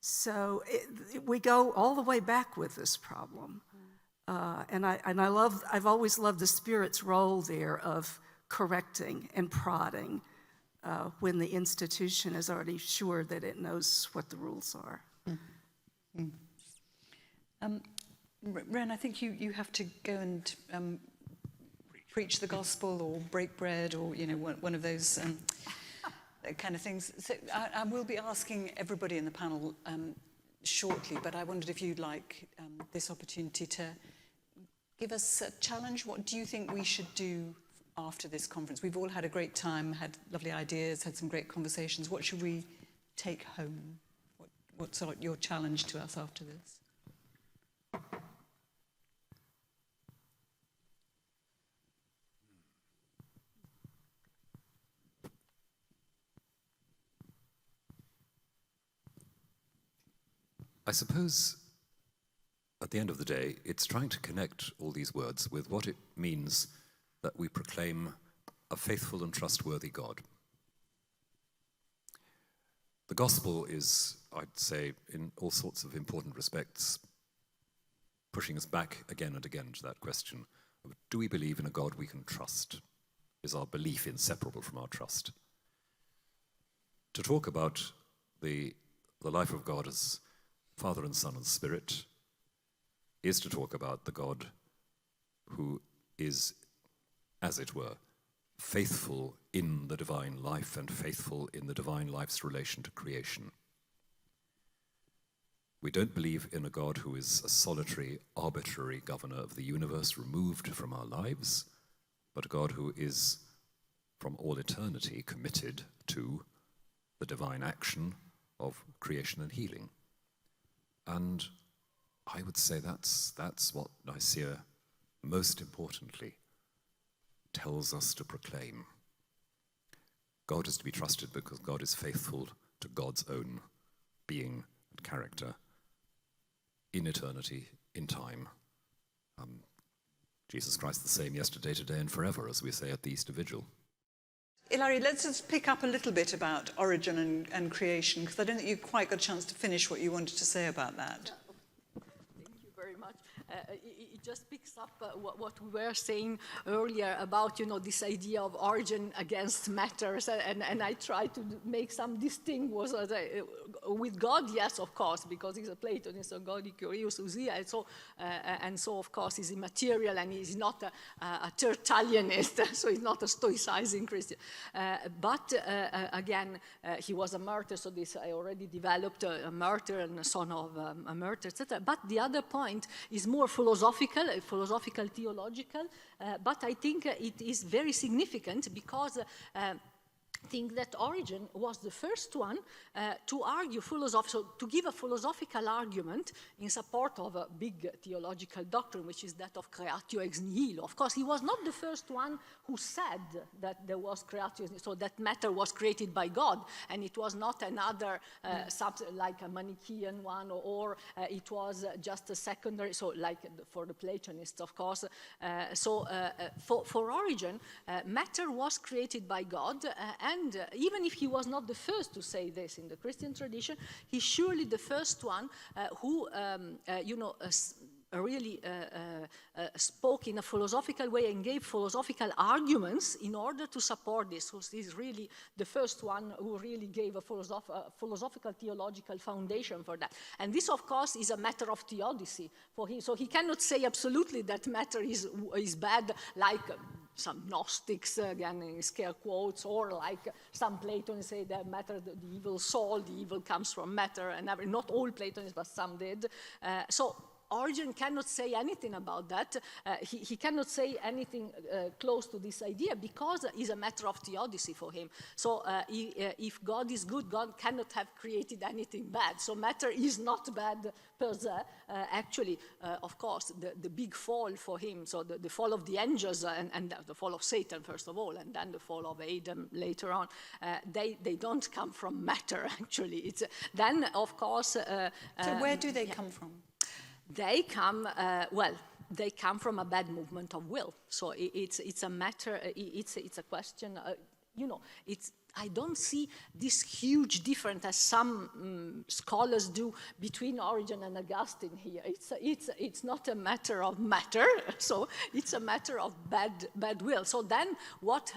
So we go all the way back with this problem. I've always loved the Spirit's role there of correcting and prodding when the institution is already sure that it knows what the rules are. Ren, I think you have to go and preach the gospel or break bread or, you know, one of those kind of things. So I will be asking everybody in the panel shortly, but I wondered if you'd like this opportunity to give us a challenge. What do you think we should do after this conference? We've all had a great time, had lovely ideas, had some great conversations. What should we take home? What's your challenge to us after this? I suppose at the end of the day, it's trying to connect all these words with what it means that we proclaim a faithful and trustworthy God. The gospel is, I'd say, in all sorts of important respects, pushing us back again and again to that question of, do we believe in a God we can trust? Is our belief inseparable from our trust? To talk about the life of God as Father and Son and Spirit is to talk about the God who is, as it were, faithful in the divine life and faithful in the divine life's relation to creation. We don't believe in a God who is a solitary, arbitrary governor of the universe removed from our lives, but a God who is, from all eternity, committed to the divine action of creation and healing. And I would say that's what Nicaea, most importantly, tells us to proclaim. God is to be trusted because God is faithful to God's own being and character in eternity, in time. Jesus Christ the same yesterday, today, and forever, as we say at the Easter Vigil. Hilary, let's just pick up a little bit about origin and creation, because I don't think you quite got a chance to finish what you wanted to say about that. Thank you very much. It just picks up what we were saying earlier about, you know, this idea of origin against matters, and I try to make some distinction with God, yes, of course, because he's a Platonist, so God is curious, and so of course he's immaterial, and he's not a Tertullianist, so he's not a Stoicizing Christian. But again, he was a martyr, so this I already developed a martyr and a son of a martyr, etc. But the other point is more philosophical, theological, but I think it is very significant because I think that Origen was the first one to argue to give a philosophical argument in support of a big theological doctrine, which is that of creatio ex nihilo. Of course, he was not the first one who said that there was creatio ex nihilo, so that matter was created by God, and it was not another like a Manichaean one, or it was just a secondary, so like for the Platonists, of course. For Origen, matter was created by God, and even if he was not the first to say this in the Christian tradition, he's surely the first one who, really spoke in a philosophical way and gave philosophical arguments in order to support this. So he's really the first one who really gave a philosophical theological foundation for that. And this, of course, is a matter of theodicy for him. So he cannot say absolutely that matter is bad, like some Gnostics, again in scare quotes, or like some Platonists say that matter, the evil soul, the evil comes from matter, and not all Platonists, but some did. So Origen cannot say anything about that. He cannot say anything close to this idea because it's a matter of theodicy for him. So if God is good, God cannot have created anything bad. So matter is not bad per se. Actually, of course, the big fall for him, so the fall of the angels and the fall of Satan, first of all, and then the fall of Adam later on, they don't come from matter, actually. It's, then, of course... so where do they come from? They come, they come from a bad movement of will. So it's a matter, it's a question, you know, I don't see this huge difference as some scholars do between Origen and Augustine here. It's not a matter of matter, so it's a matter of bad will. So then what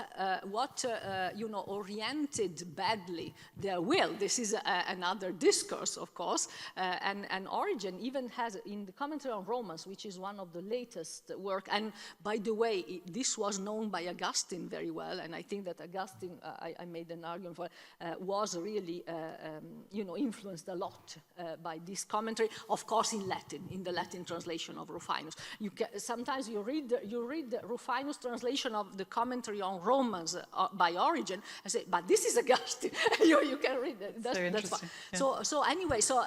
you know, oriented badly their will? This is another discourse, of course, and Origen even has, in the commentary on Romans, which is one of the latest work, and by the way, this was known by Augustine very well, and I think that Augustine, I made an argument for, was really, you know, influenced a lot by this commentary, of course in Latin, in the Latin translation of Rufinus. Sometimes you read Rufinus' translation of the commentary on Romans by Origen, and say, but this is Augustine. you can read it. That's fine. Yeah. So anyway, so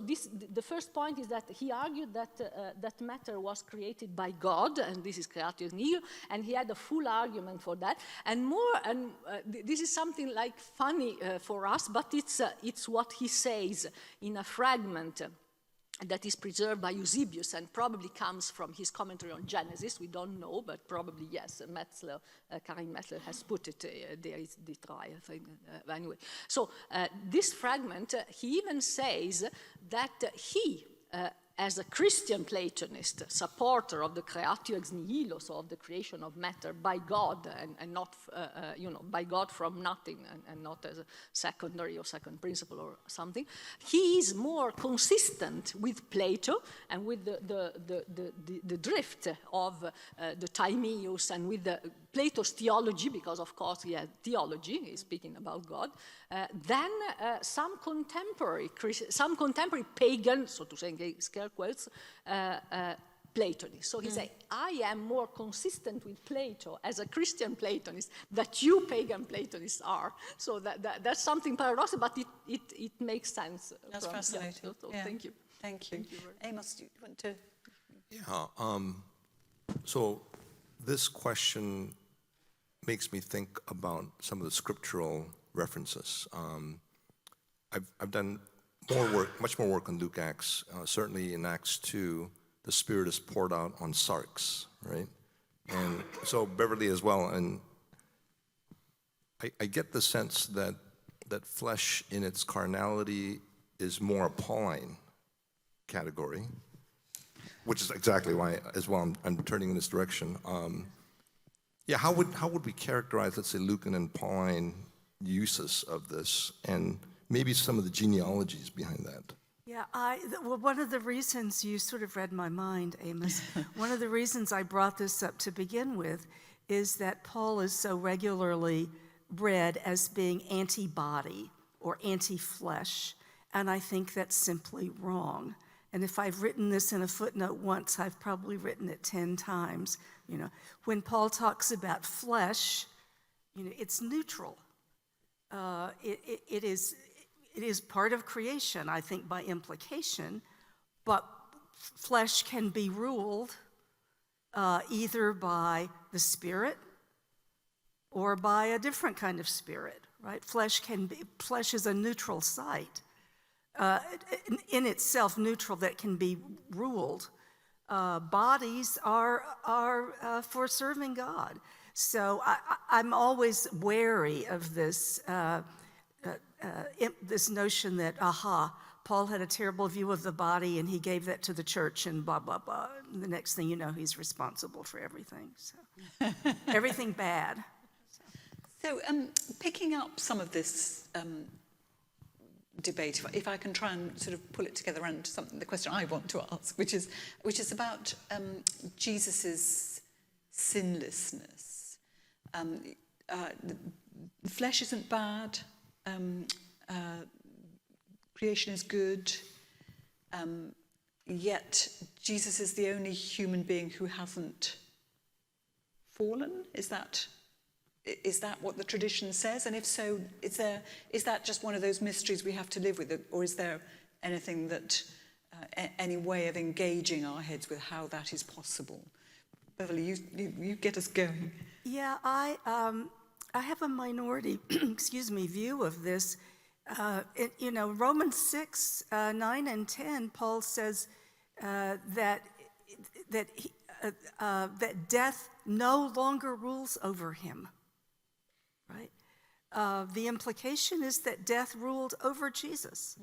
the first point is that he argued that that matter was created by God, and this is creatio ex nihilo, and he had a full argument for that. And this is something like funny for us, but it's what he says in a fragment that is preserved by Eusebius and probably comes from his commentary on Genesis. We don't know, but probably yes. Karin Metzler has put it there. Is the trial thing anyway. So this fragment, he even says that he, as a Christian Platonist, supporter of the creatio ex nihilo, so of the creation of matter by God, and not, you know, by God from nothing, and not as a secondary or second principle or something, he is more consistent with Plato and with the drift of the Timaeus and with Plato's theology, because of course he had theology, he's speaking about God, than some contemporary pagan, so to say, in scare quotes, Platonists. So he said, I am more consistent with Plato as a Christian Platonist that you pagan Platonists are. So that's something paradoxical, but it makes sense. That's fascinating. Yeah, so thank you. Thank you. Amos, do you want to? Yeah. So this question makes me think about some of the scriptural references. I've done much more work on Luke Acts. Certainly in Acts 2, the Spirit is poured out on sarks, right? And so Beverly as well. And I get the sense that flesh in its carnality is more a Pauline category, which is exactly why, as well, I'm turning in this direction. Yeah, how would we characterize, let's say, Lucan and Pauline uses of this, and maybe some of the genealogies behind that? Yeah, well, one of the reasons, you sort of read my mind, Amos, one of the reasons I brought this up to begin with is that Paul is so regularly read as being anti-body or anti-flesh, and I think that's simply wrong. And if I've written this in a footnote once, I've probably written it 10 times. You know, when Paul talks about flesh, you know, it's neutral. It is part of creation, I think, by implication, but flesh can be ruled either by the Spirit or by a different kind of spirit, right? Flesh is a neutral site. In itself neutral, that can be ruled. Bodies are for serving God. So I'm always wary of this this notion that, Paul had a terrible view of the body and he gave that to the church and blah, blah, blah. And the next thing you know, he's responsible for everything. So everything bad. So picking up some of this debate, if I can try and sort of pull it together around the question I want to ask, which is about Jesus's sinlessness. The flesh isn't bad. Creation is good. Yet Jesus is the only human being who hasn't fallen. Is that what the tradition says? And if so, is that just one of those mysteries we have to live with, or is there anything that any way of engaging our heads with how that is possible? Beverly, you get us going. Yeah, I have a minority, view of this. Romans 6, 9 and 10, Paul says that death no longer rules over him, right? The implication is that death ruled over Jesus.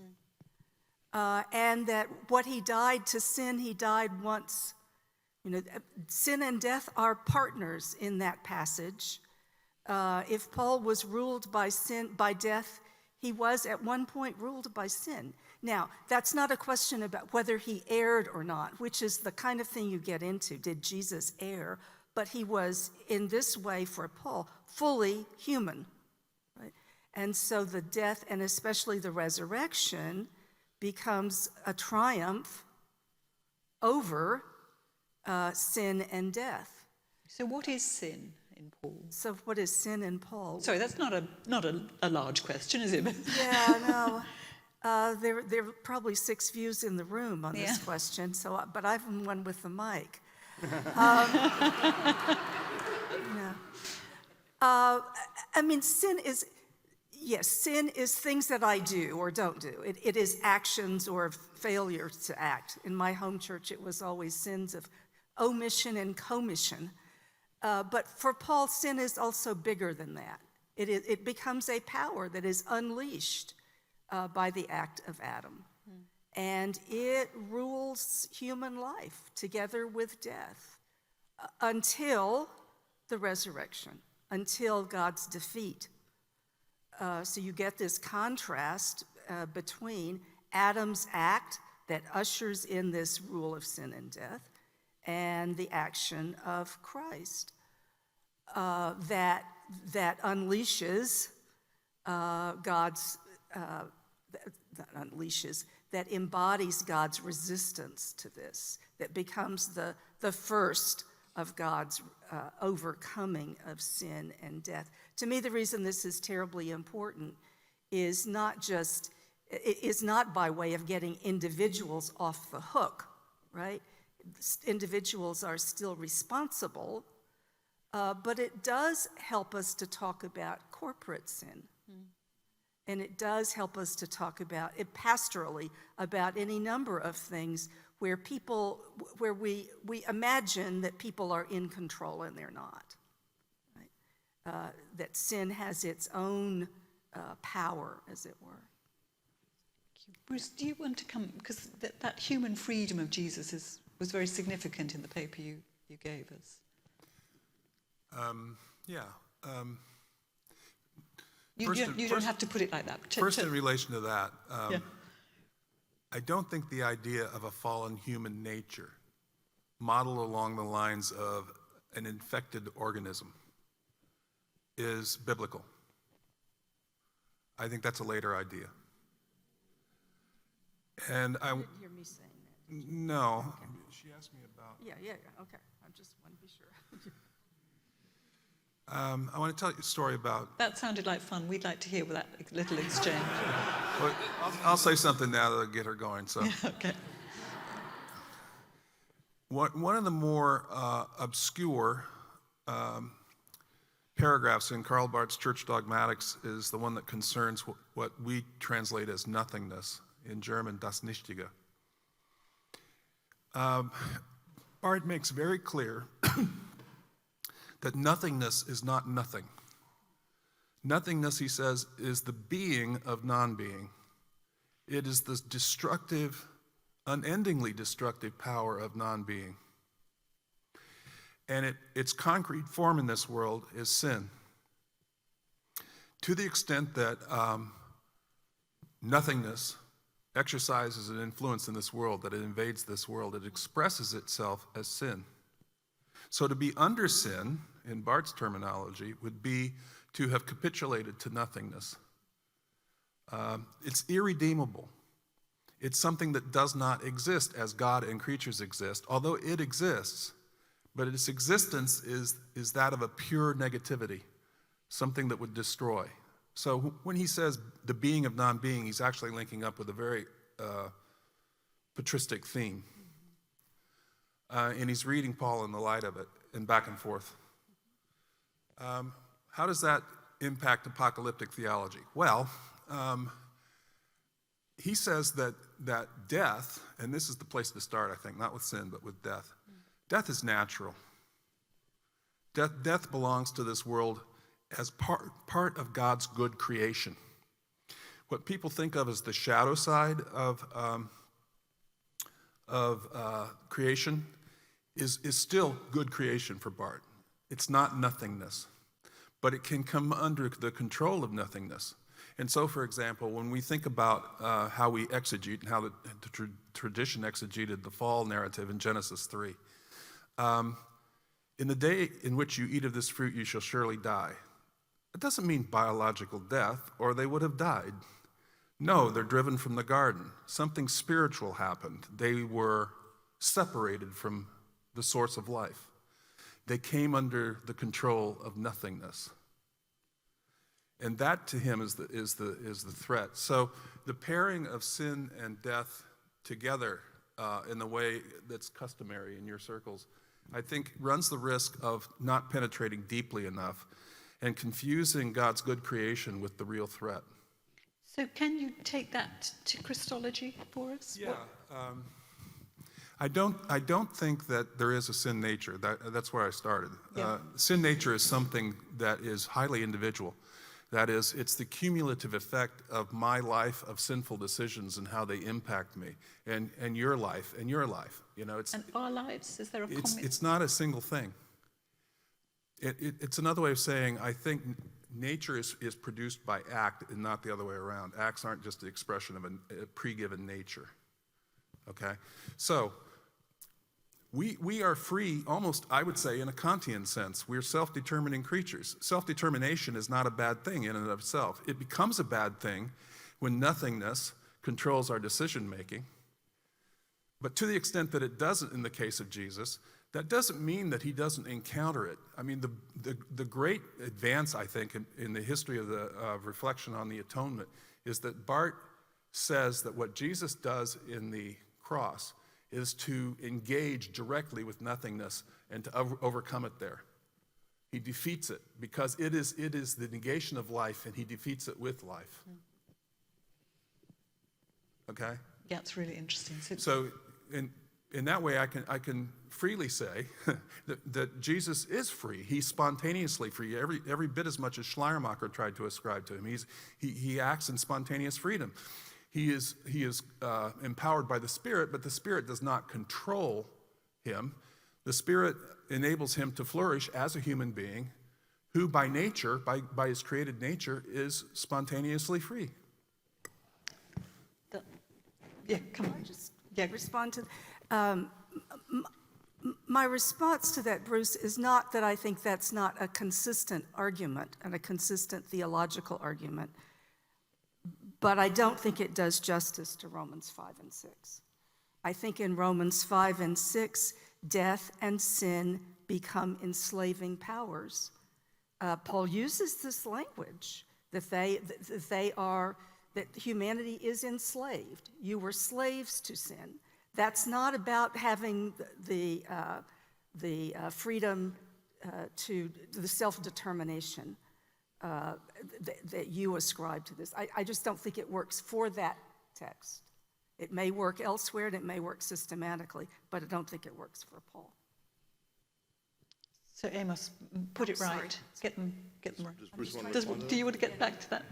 And that what he died to sin, he died once. Sin and death are partners in that passage. If Paul was ruled by death, he was at one point ruled by sin. Now, that's not a question about whether he erred or not, which is the kind of thing you get into. Did Jesus err? But he was, in this way for Paul, fully human. Right? And so the death, and especially the resurrection, becomes a triumph over sin and death. So what is sin in Paul? So what is sin in Paul? Sorry, that's not a large question, is it? Yeah, no. There are probably 6 views in the room on this question, but I'm one with the mic. Sin is... Yes, sin is things that I do or don't do. It is actions or failure to act. In my home church, it was always sins of omission and commission. But for Paul, sin is also bigger than that. It becomes a power that is unleashed by the act of Adam. And it rules human life together with death until the resurrection, until God's defeat. So you get this contrast between Adam's act that ushers in this rule of sin and death and the action of Christ that unleashes that embodies God's resistance to this, that becomes the first of God's overcoming of sin and death. To me, the reason this is terribly important is not by way of getting individuals off the hook, right? Individuals are still responsible, but it does help us to talk about corporate sin. And it does help us to talk about it pastorally, about any number of things where we imagine that people are in control and they're not. Right? That sin has its own power, as it were. Bruce, do you want to come, because that human freedom of Jesus was very significant in the paper you gave us. You don't have to put it like that. First, in relation to that, I don't think the idea of a fallen human nature modeled along the lines of an infected organism is biblical. I think that's a later idea. And I didn't hear me saying that. No. Okay. She asked me about. Yeah. Okay. I just want to be sure. I want to tell you a story about. That sounded like fun. We'd like to hear that little exchange. Well, I'll say something now that'll get her going. So. Okay. One of the more obscure paragraphs in Karl Barth's Church Dogmatics is the one that concerns what we translate as nothingness, in German, das Nichtige. Barth makes very clear that nothingness is not nothing. Nothingness, he says, is the being of non-being. It is the destructive, unendingly destructive power of non-being. And its concrete form in this world is sin. To the extent that nothingness exercises an influence in this world, that it invades this world, it expresses itself as sin. So to be under sin, in Barth's terminology, would be to have capitulated to nothingness. It's irredeemable. It's something that does not exist as God and creatures exist, although it exists, but its existence is that of a pure negativity, something that would destroy. So when he says the being of non-being, he's actually linking up with a very patristic theme. And he's reading Paul in the light of it, and back and forth. How does that impact apocalyptic theology? Well, he says that death, and this is the place to start, I think, not with sin, but with death. Death is natural. Death belongs to this world as part of God's good creation. What people think of as the shadow side of creation is still good creation for Barth. It's not nothingness, but it can come under the control of nothingness. And so, for example, when we think about how we exegete and how the tradition exegeted the fall narrative in Genesis 3, in the day in which you eat of this fruit, you shall surely die. It doesn't mean biological death, or they would have died. No, they're driven from the garden. Something spiritual happened. They were separated from the source of life. They came under the control of nothingness. And that to him is the threat. So the pairing of sin and death together in the way that's customary in your circles, I think runs the risk of not penetrating deeply enough and confusing God's good creation with the real threat. So can you take that to Christology for us? Yeah. I don't think that there is a sin nature. That's where I started. Yeah. Sin nature is something that is highly individual. That is, it's the cumulative effect of my life of sinful decisions and how they impact me, and your life, and your life. You know, it's And our lives, is there a comment? it's not a single thing. It's another way of saying I think nature is produced by act and not the other way around. Acts aren't just the expression of a pre-given nature. Okay, so we are free, almost, I would say, in a Kantian sense. We're self-determining creatures. Self-determination is not a bad thing in and of itself. It becomes a bad thing when nothingness controls our decision-making. But to the extent that it doesn't in the case of Jesus, that doesn't mean that he doesn't encounter it. I mean, the great advance, I think, in the history of the reflection on the atonement is that Barth says that what Jesus does in the cross is to engage directly with nothingness and to overcome it there. He defeats it because it is the negation of life, and he defeats it with life. Okay? Yeah, it's really interesting. So in that way, I can freely say that Jesus is free. He's spontaneously free, every bit as much as Schleiermacher tried to ascribe to him. He acts in spontaneous freedom. He is empowered by the Spirit, but the Spirit does not control him. The Spirit enables him to flourish as a human being who by nature, by his created nature, is spontaneously free. Yeah, come on. Yeah, respond to my response to that, Bruce, is not that I think that's not a consistent argument and a consistent theological argument, but I don't think it does justice to Romans 5 and 6. I think in Romans 5 and 6, death and sin become enslaving powers. Paul uses this language that humanity is enslaved. You were slaves to sin. That's not about having the freedom to the self-determination that you ascribe to this. I just don't think it works for that text. It may work elsewhere and it may work systematically, but I don't think it works for Paul. So Amos, put it Sorry. right. Get them right. Does Bruce want to respond to Do you want to get back to that?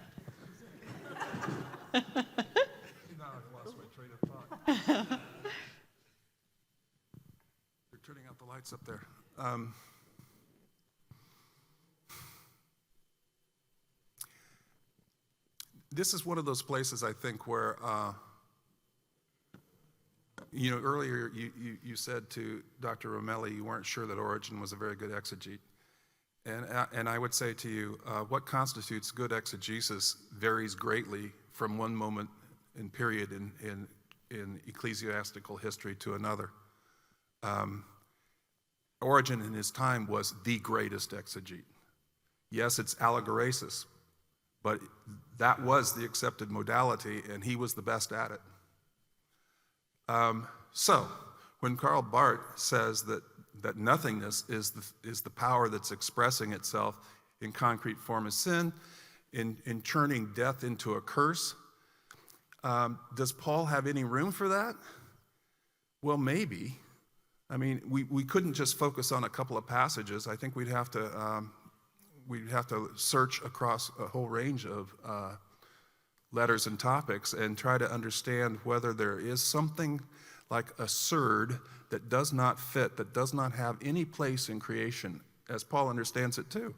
Now I've lost my train of thought. They're turning out the lights up there. This is one of those places, I think, where You know, earlier you said to Dr. Romelli you weren't sure that Origen was a very good exegete. And I would say to you, what constitutes good exegesis varies greatly from one moment and period in ecclesiastical history to another. Origen in his time was the greatest exegete. Yes, it's allegoresis, but that was the accepted modality, and he was the best at it. So, when Karl Barth says that nothingness is the power that's expressing itself in concrete form as sin, in turning death into a curse, does Paul have any room for that? Well, maybe. I mean, we couldn't just focus on a couple of passages. I think we'd have to search across a whole range of letters and topics and try to understand whether there is something like a surd that does not fit, that does not have any place in creation, as Paul understands it too,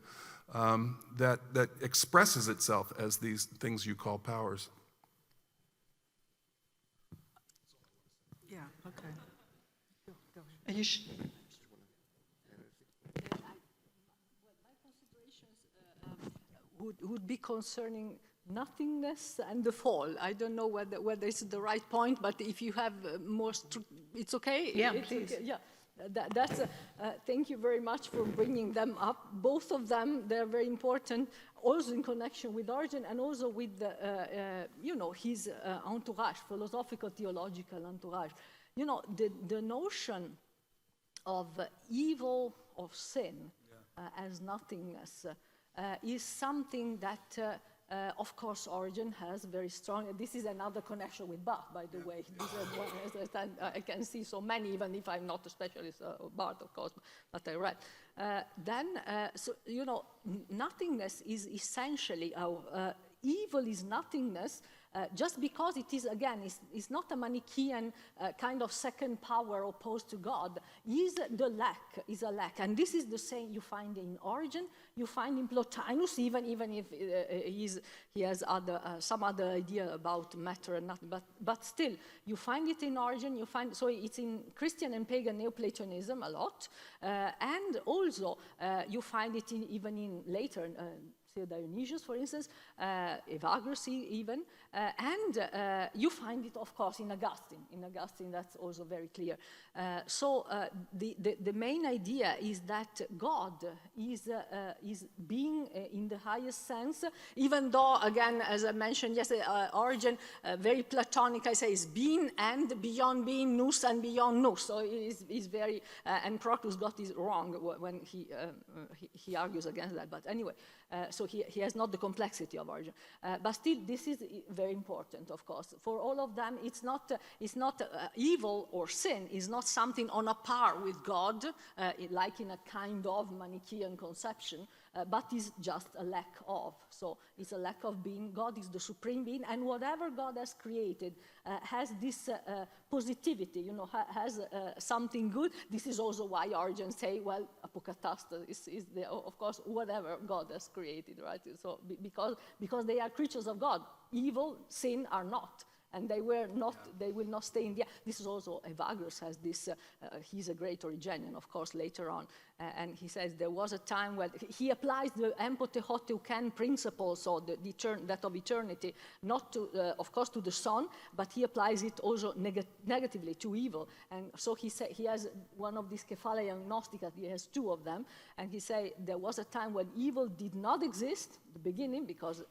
that expresses itself as these things you call powers. Yeah, okay. Are you My considerations would be concerning nothingness and the fall. I don't know whether it's the right point, but if you have more, it's okay? Yeah, it's please. Okay. Yeah. That's, thank you very much for bringing them up. Both of them, they're very important, also in connection with Origen and also with, his entourage, philosophical, theological entourage. You know, the notion of evil, of sin, as nothingness, is something that, of course, Origen has very strong. This is another connection with Bach, by the way. This is one, I can see so many, even if I'm not a specialist of Bach, of course, but I read. Nothingness is essentially our evil is nothingness. Just because it is, again, is not a Manichaean kind of second power opposed to God, is a lack. And this is the same you find in Origen, you find in Plotinus, even if he has some other idea about matter and nothing, but still, you find it in Origen, so it's in Christian and pagan Neoplatonism a lot, and also you find it even in later, Dionysius, for instance, Evagrius even, and you find it, of course, in Augustine. In Augustine, that's also very clear. So the main idea is that God is being in the highest sense, even though, again, as I mentioned yesterday, Origen, very Platonic, I say, is being and beyond being, nous and beyond nous. So he's very, and Proclus got this wrong when he argues against that. But anyway, so he has not the complexity of Origen. But still, this is very important, of course. For all of them, it's not evil or sin is not something on a par with God, like in a kind of Manichaean conception, but is just a lack of. So it's a lack of being. God is the supreme being, and whatever God has created has this positivity, has something good. This is also why Origen say, well, apokataster is there, of course, whatever God has created, right? So because they are creatures of God, evil, sin are not. And they will not stay in the air. This is also, Evagrius has this, he's a great Origenian, of course, later on. And he says there was a time where he applies the empotehoteuken principle, so that of eternity, not to, of course, to the Son, but he applies it also negatively to evil. And so he has one of these Kephalean Gnostica, he has two of them, and he says there was a time when evil did not exist, the beginning, because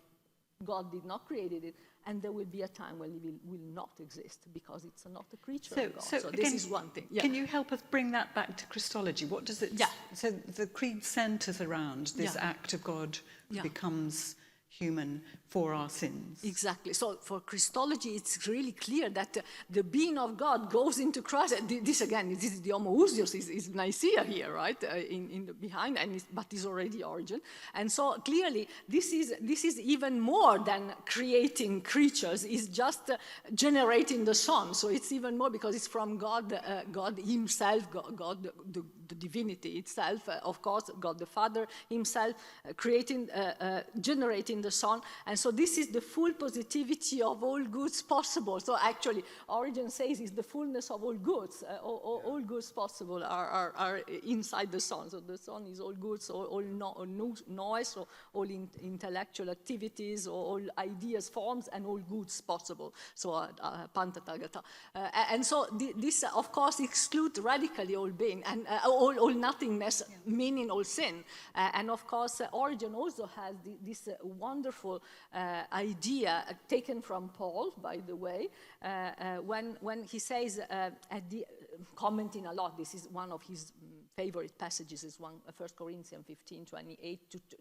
God did not create it, and there will be a time when it will not exist because it's not a creature of God. So again, this is one thing. Yeah. Can you help us bring that back to Christology? What does it? Yeah. So the creed centers around this act of God who becomes human for our sins. Exactly. So for Christology, it's really clear that the being of God goes into Christ. This again, this is the homoousios, is Nicaea here, right? In the behind, but is already Origen. And so clearly, this is even more than creating creatures. It's just generating the Son. So it's even more because it's from God, God Himself, God the divinity itself, of course, God the Father himself, generating the Son. And so this is the full positivity of all goods possible. So actually, Origen says it's the fullness of all goods. All goods possible are inside the Son. So the Son is all goods, all noise, all intellectual activities, all ideas, forms, and all goods possible. So Pantatagata. And so this, of course, excludes radically all being and all nothingness, meaning all sin. And of course, Origen also has this wonderful idea taken from Paul, by the way, when he says, commenting a lot, this is one of his favorite passages, is 1 Corinthians 15,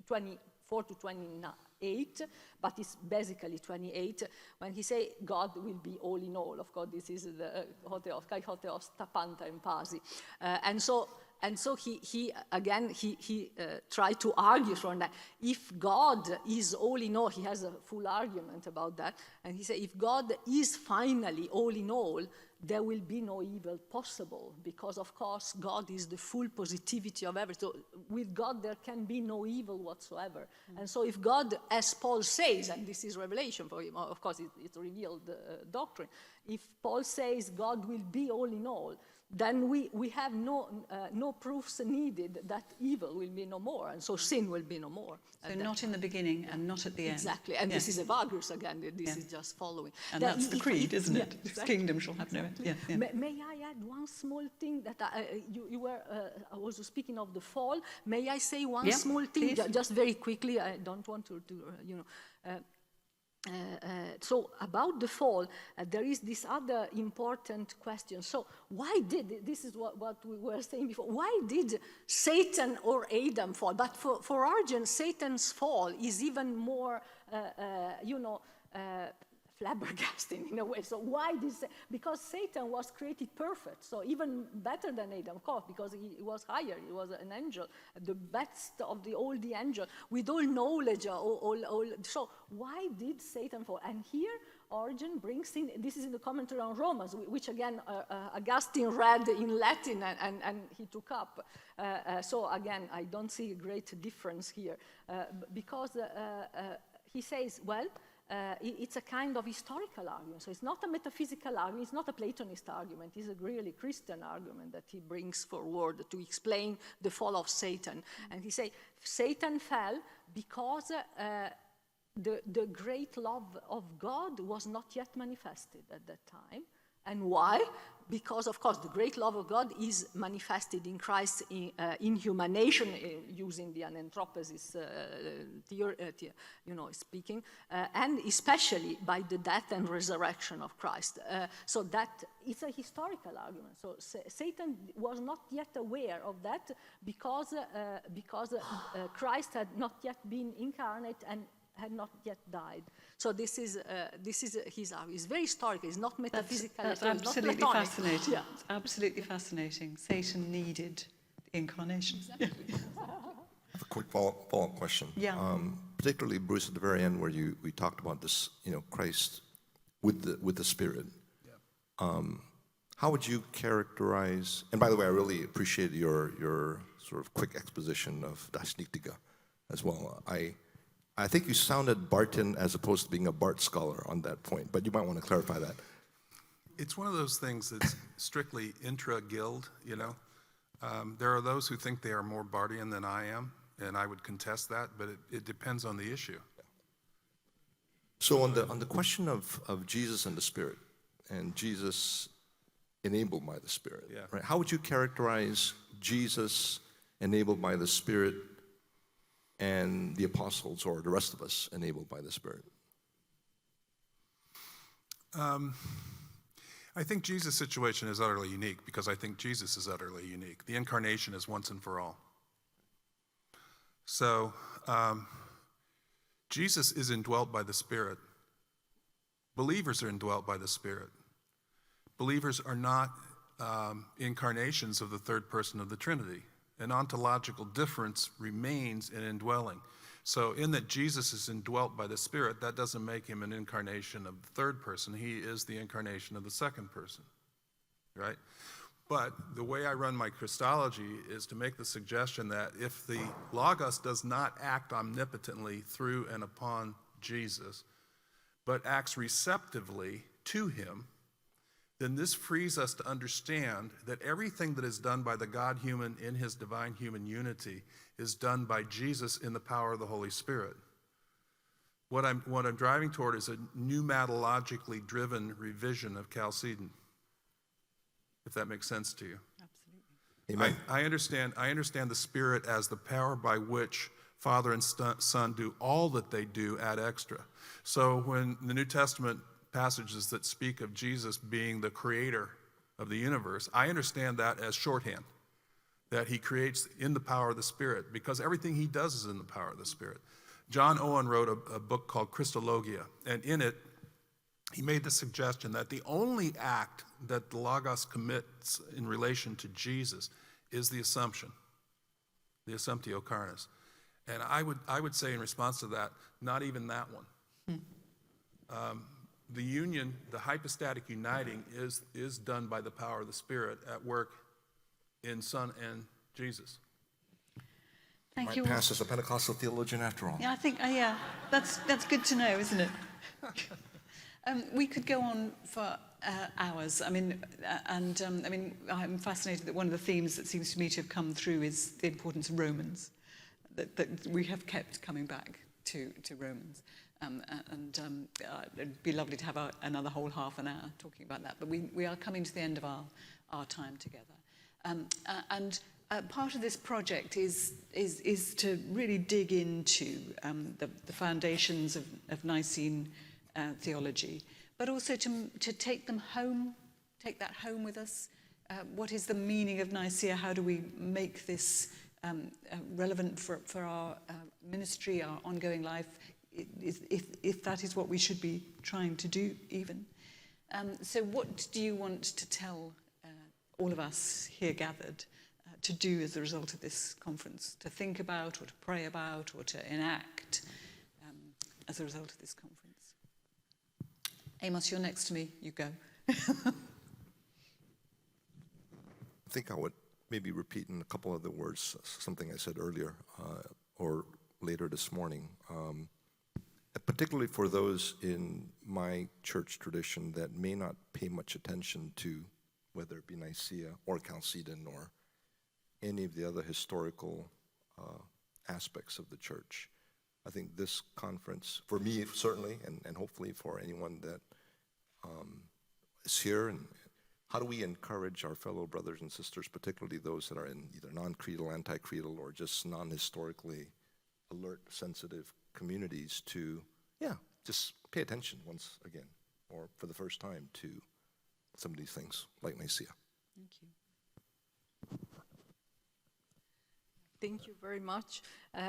24 to 28, but it's basically 28, when he says God will be all in all. Of course, this is the hoteos, kai hoteos tapanta empasi. And so he tried to argue from that. If God is all in all, he has a full argument about that, and he said, if God is finally all in all, there will be no evil possible, because of course God is the full positivity of everything. So with God there can be no evil whatsoever. And so if God, as Paul says, and this is revelation for him, of course it's revealed doctrine, if Paul says God will be all in all, then we have no proofs needed that evil will be no more, and so sin will be no more. So not in the beginning and not at the end. Exactly, and this is Evagrius again, this is just following. And that's the creed, isn't it? His kingdom shall have no end. Yeah. May I add one small thing that you were also speaking of the fall. May I say one small thing, just very quickly? I don't want to so about the fall, there is this other important question. So why did, this is what we were saying before, why did Satan or Adam fall? But for Origen, Satan's fall is even more, flabbergasting in a way. So why this? Because Satan was created perfect, so even better than Adam, of course, because he was higher, he was an angel, the best of all the angels, with all knowledge, so why did Satan fall? And here Origen brings in, this is in the commentary on Romans, which again Augustine read in Latin and he took up. So again, I don't see a great difference here, because he says, well, it's a kind of historical argument. So it's not a metaphysical argument, it's not a Platonist argument, it's a really Christian argument that he brings forward to explain the fall of Satan. And he says, Satan fell because the great love of God was not yet manifested at that time. And why? Because, of course, the great love of God is manifested in Christ's inhumanation, using the anthroposis speaking, and especially by the death and resurrection of Christ. So that it's a historical argument. So Satan was not yet aware of that because Christ had not yet been incarnate and had not yet died. So this is his argument. It's very historical. It's not metaphysical. That's absolutely fascinating. Yeah. It's absolutely fascinating. Satan needed the incarnation. Exactly. I have a quick follow-up question. Yeah. Particularly, Bruce, at the very end, where we talked about this, Christ with the Spirit. Yeah. How would you characterize? And by the way, I really appreciate your sort of quick exposition of Das Nichtige as well. I think you sounded Barton as opposed to being a Bart scholar on that point, but you might want to clarify that. It's one of those things that's strictly intra-guild, There are those who think they are more Bartian than I am, and I would contest that, but it depends on the issue. So on the question of Jesus and the Spirit, and Jesus enabled by the Spirit, right? How would you characterize Jesus enabled by the Spirit and the apostles or the rest of us enabled by the Spirit? I think Jesus' situation is utterly unique because I think Jesus is utterly unique. The incarnation is once and for all. So Jesus is indwelt by the Spirit. Believers are indwelt by the Spirit. Believers are not incarnations of the third person of the Trinity. An ontological difference remains in indwelling. So in that Jesus is indwelt by the Spirit, that doesn't make him an incarnation of the third person. He is the incarnation of the second person, right? But the way I run my Christology is to make the suggestion that if the Logos does not act omnipotently through and upon Jesus, but acts receptively to him, then this frees us to understand that everything that is done by the God-human in his divine-human unity is done by Jesus in the power of the Holy Spirit. What I'm driving toward is a pneumatologically driven revision of Chalcedon, if that makes sense to you. Absolutely. Amen. I understand the Spirit as the power by which Father and Son do all that they do ad extra. So when the New Testament passages that speak of Jesus being the creator of the universe, I understand that as shorthand, that he creates in the power of the Spirit, because everything he does is in the power of the Spirit. John Owen wrote a book called Christologia, and in it, he made the suggestion that the only act that the Logos commits in relation to Jesus is the Assumption, the Assumptio Carnis. And I would say in response to that, not even that one. The union, the hypostatic uniting, is done by the power of the Spirit at work in Son and Jesus. Thank Might you. pass as a Pentecostal theologian after all. Yeah, I think, that's good to know, isn't it? We could go on for hours. I mean, I'm fascinated that one of the themes that seems to me to have come through is the importance of Romans, that we have kept coming back to Romans. It'd be lovely to have another whole half an hour talking about that. But we are coming to the end of our time together. Part of this project is to really dig into the foundations of Nicene theology, but also to take them home, take that home with us. What is the meaning of Nicaea? How do we make this relevant for our ministry, our ongoing life, if that is what we should be trying to do even? So what do you want to tell all of us here gathered to do as a result of this conference, to think about or to pray about or to enact as a result of this conference? Amos, you're next to me. You go. I think I would maybe repeat in a couple of the words something I said earlier or later this morning. Particularly for those in my church tradition that may not pay much attention to whether it be Nicaea or Chalcedon or any of the other historical aspects of the church. I think this conference, for me certainly, and hopefully for anyone that is here, and how do we encourage our fellow brothers and sisters, particularly those that are in either non-creedal, anti-creedal, or just non-historically alert, sensitive communities to, just pay attention once again, or for the first time, to some of these things like Nicaea. Thank you. Thank you very much.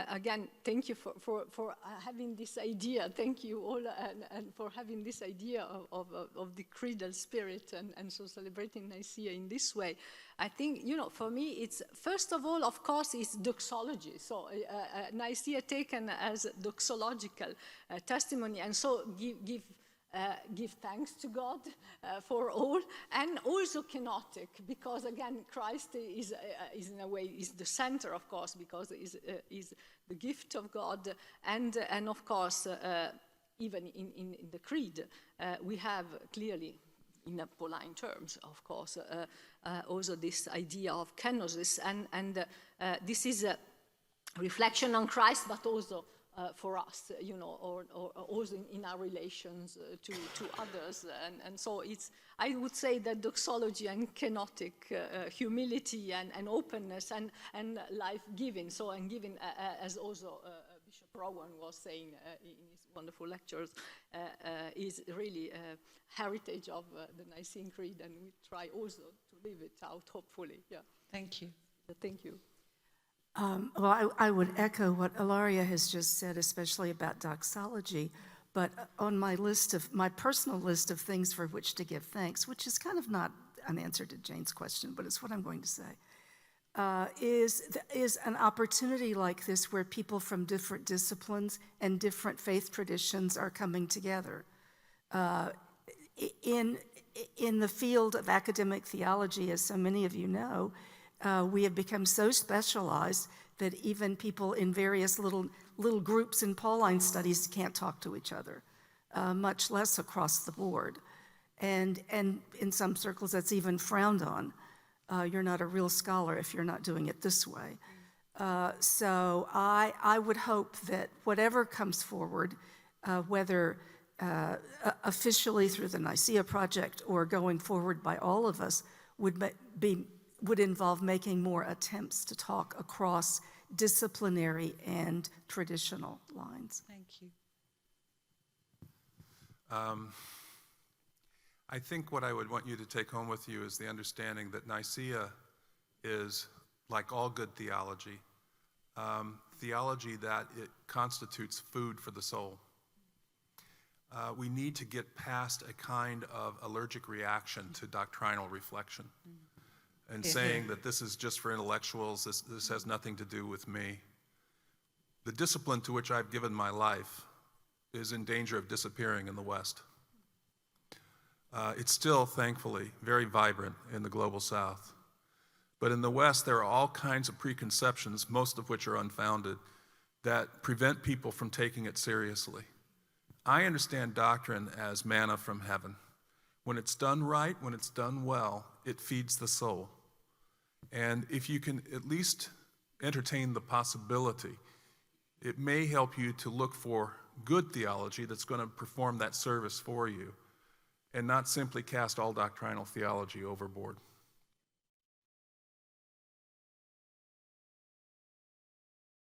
Again, thank you for having this idea. Thank you all and for having this idea of the Creedal Spirit and so celebrating Nicaea in this way. I think, for me, it's, first of all, of course, it's doxology. So Nicaea taken as doxological testimony, and so give thanks to God for all, and also kenotic, because again, Christ is in a way is the center, of course, because is the gift of God, and of course, even in the creed, we have clearly, in Pauline terms, of course, also this idea of kenosis, and this is a reflection on Christ, but also for us, or also in our relations to others. And so it's, I would say that doxology and kenotic humility and openness and life-giving, so and giving, as also Bishop Rowan was saying in his wonderful lectures, is really a heritage of the Nicene Creed, and we try also to live it out, hopefully. Yeah. Thank you. Thank you. Well, I would echo what Ilaria has just said, especially about doxology, but on my personal list of things for which to give thanks, which is kind of not an answer to Jane's question, but it's what I'm going to say, is an opportunity like this where people from different disciplines and different faith traditions are coming together. in the field of academic theology, as so many of you know, we have become so specialized that even people in various little groups in Pauline studies can't talk to each other, much less across the board. And in some circles, that's even frowned on. You're not a real scholar if you're not doing it this way. So I would hope that whatever comes forward, whether officially through the Nicaea Project or going forward by all of us, would involve making more attempts to talk across disciplinary and traditional lines. Thank you. I think what I would want you to take home with you is the understanding that Nicaea is, like all good theology, theology that it constitutes food for the soul. We need to get past a kind of allergic reaction to doctrinal reflection and saying that this is just for intellectuals, this has nothing to do with me. The discipline to which I've given my life is in danger of disappearing in the West. It's still, thankfully, very vibrant in the global South. But in the West, there are all kinds of preconceptions, most of which are unfounded, that prevent people from taking it seriously. I understand doctrine as manna from heaven. When it's done right, when it's done well, it feeds the soul. And if you can at least entertain the possibility, it may help you to look for good theology that's going to perform that service for you, and not simply cast all doctrinal theology overboard.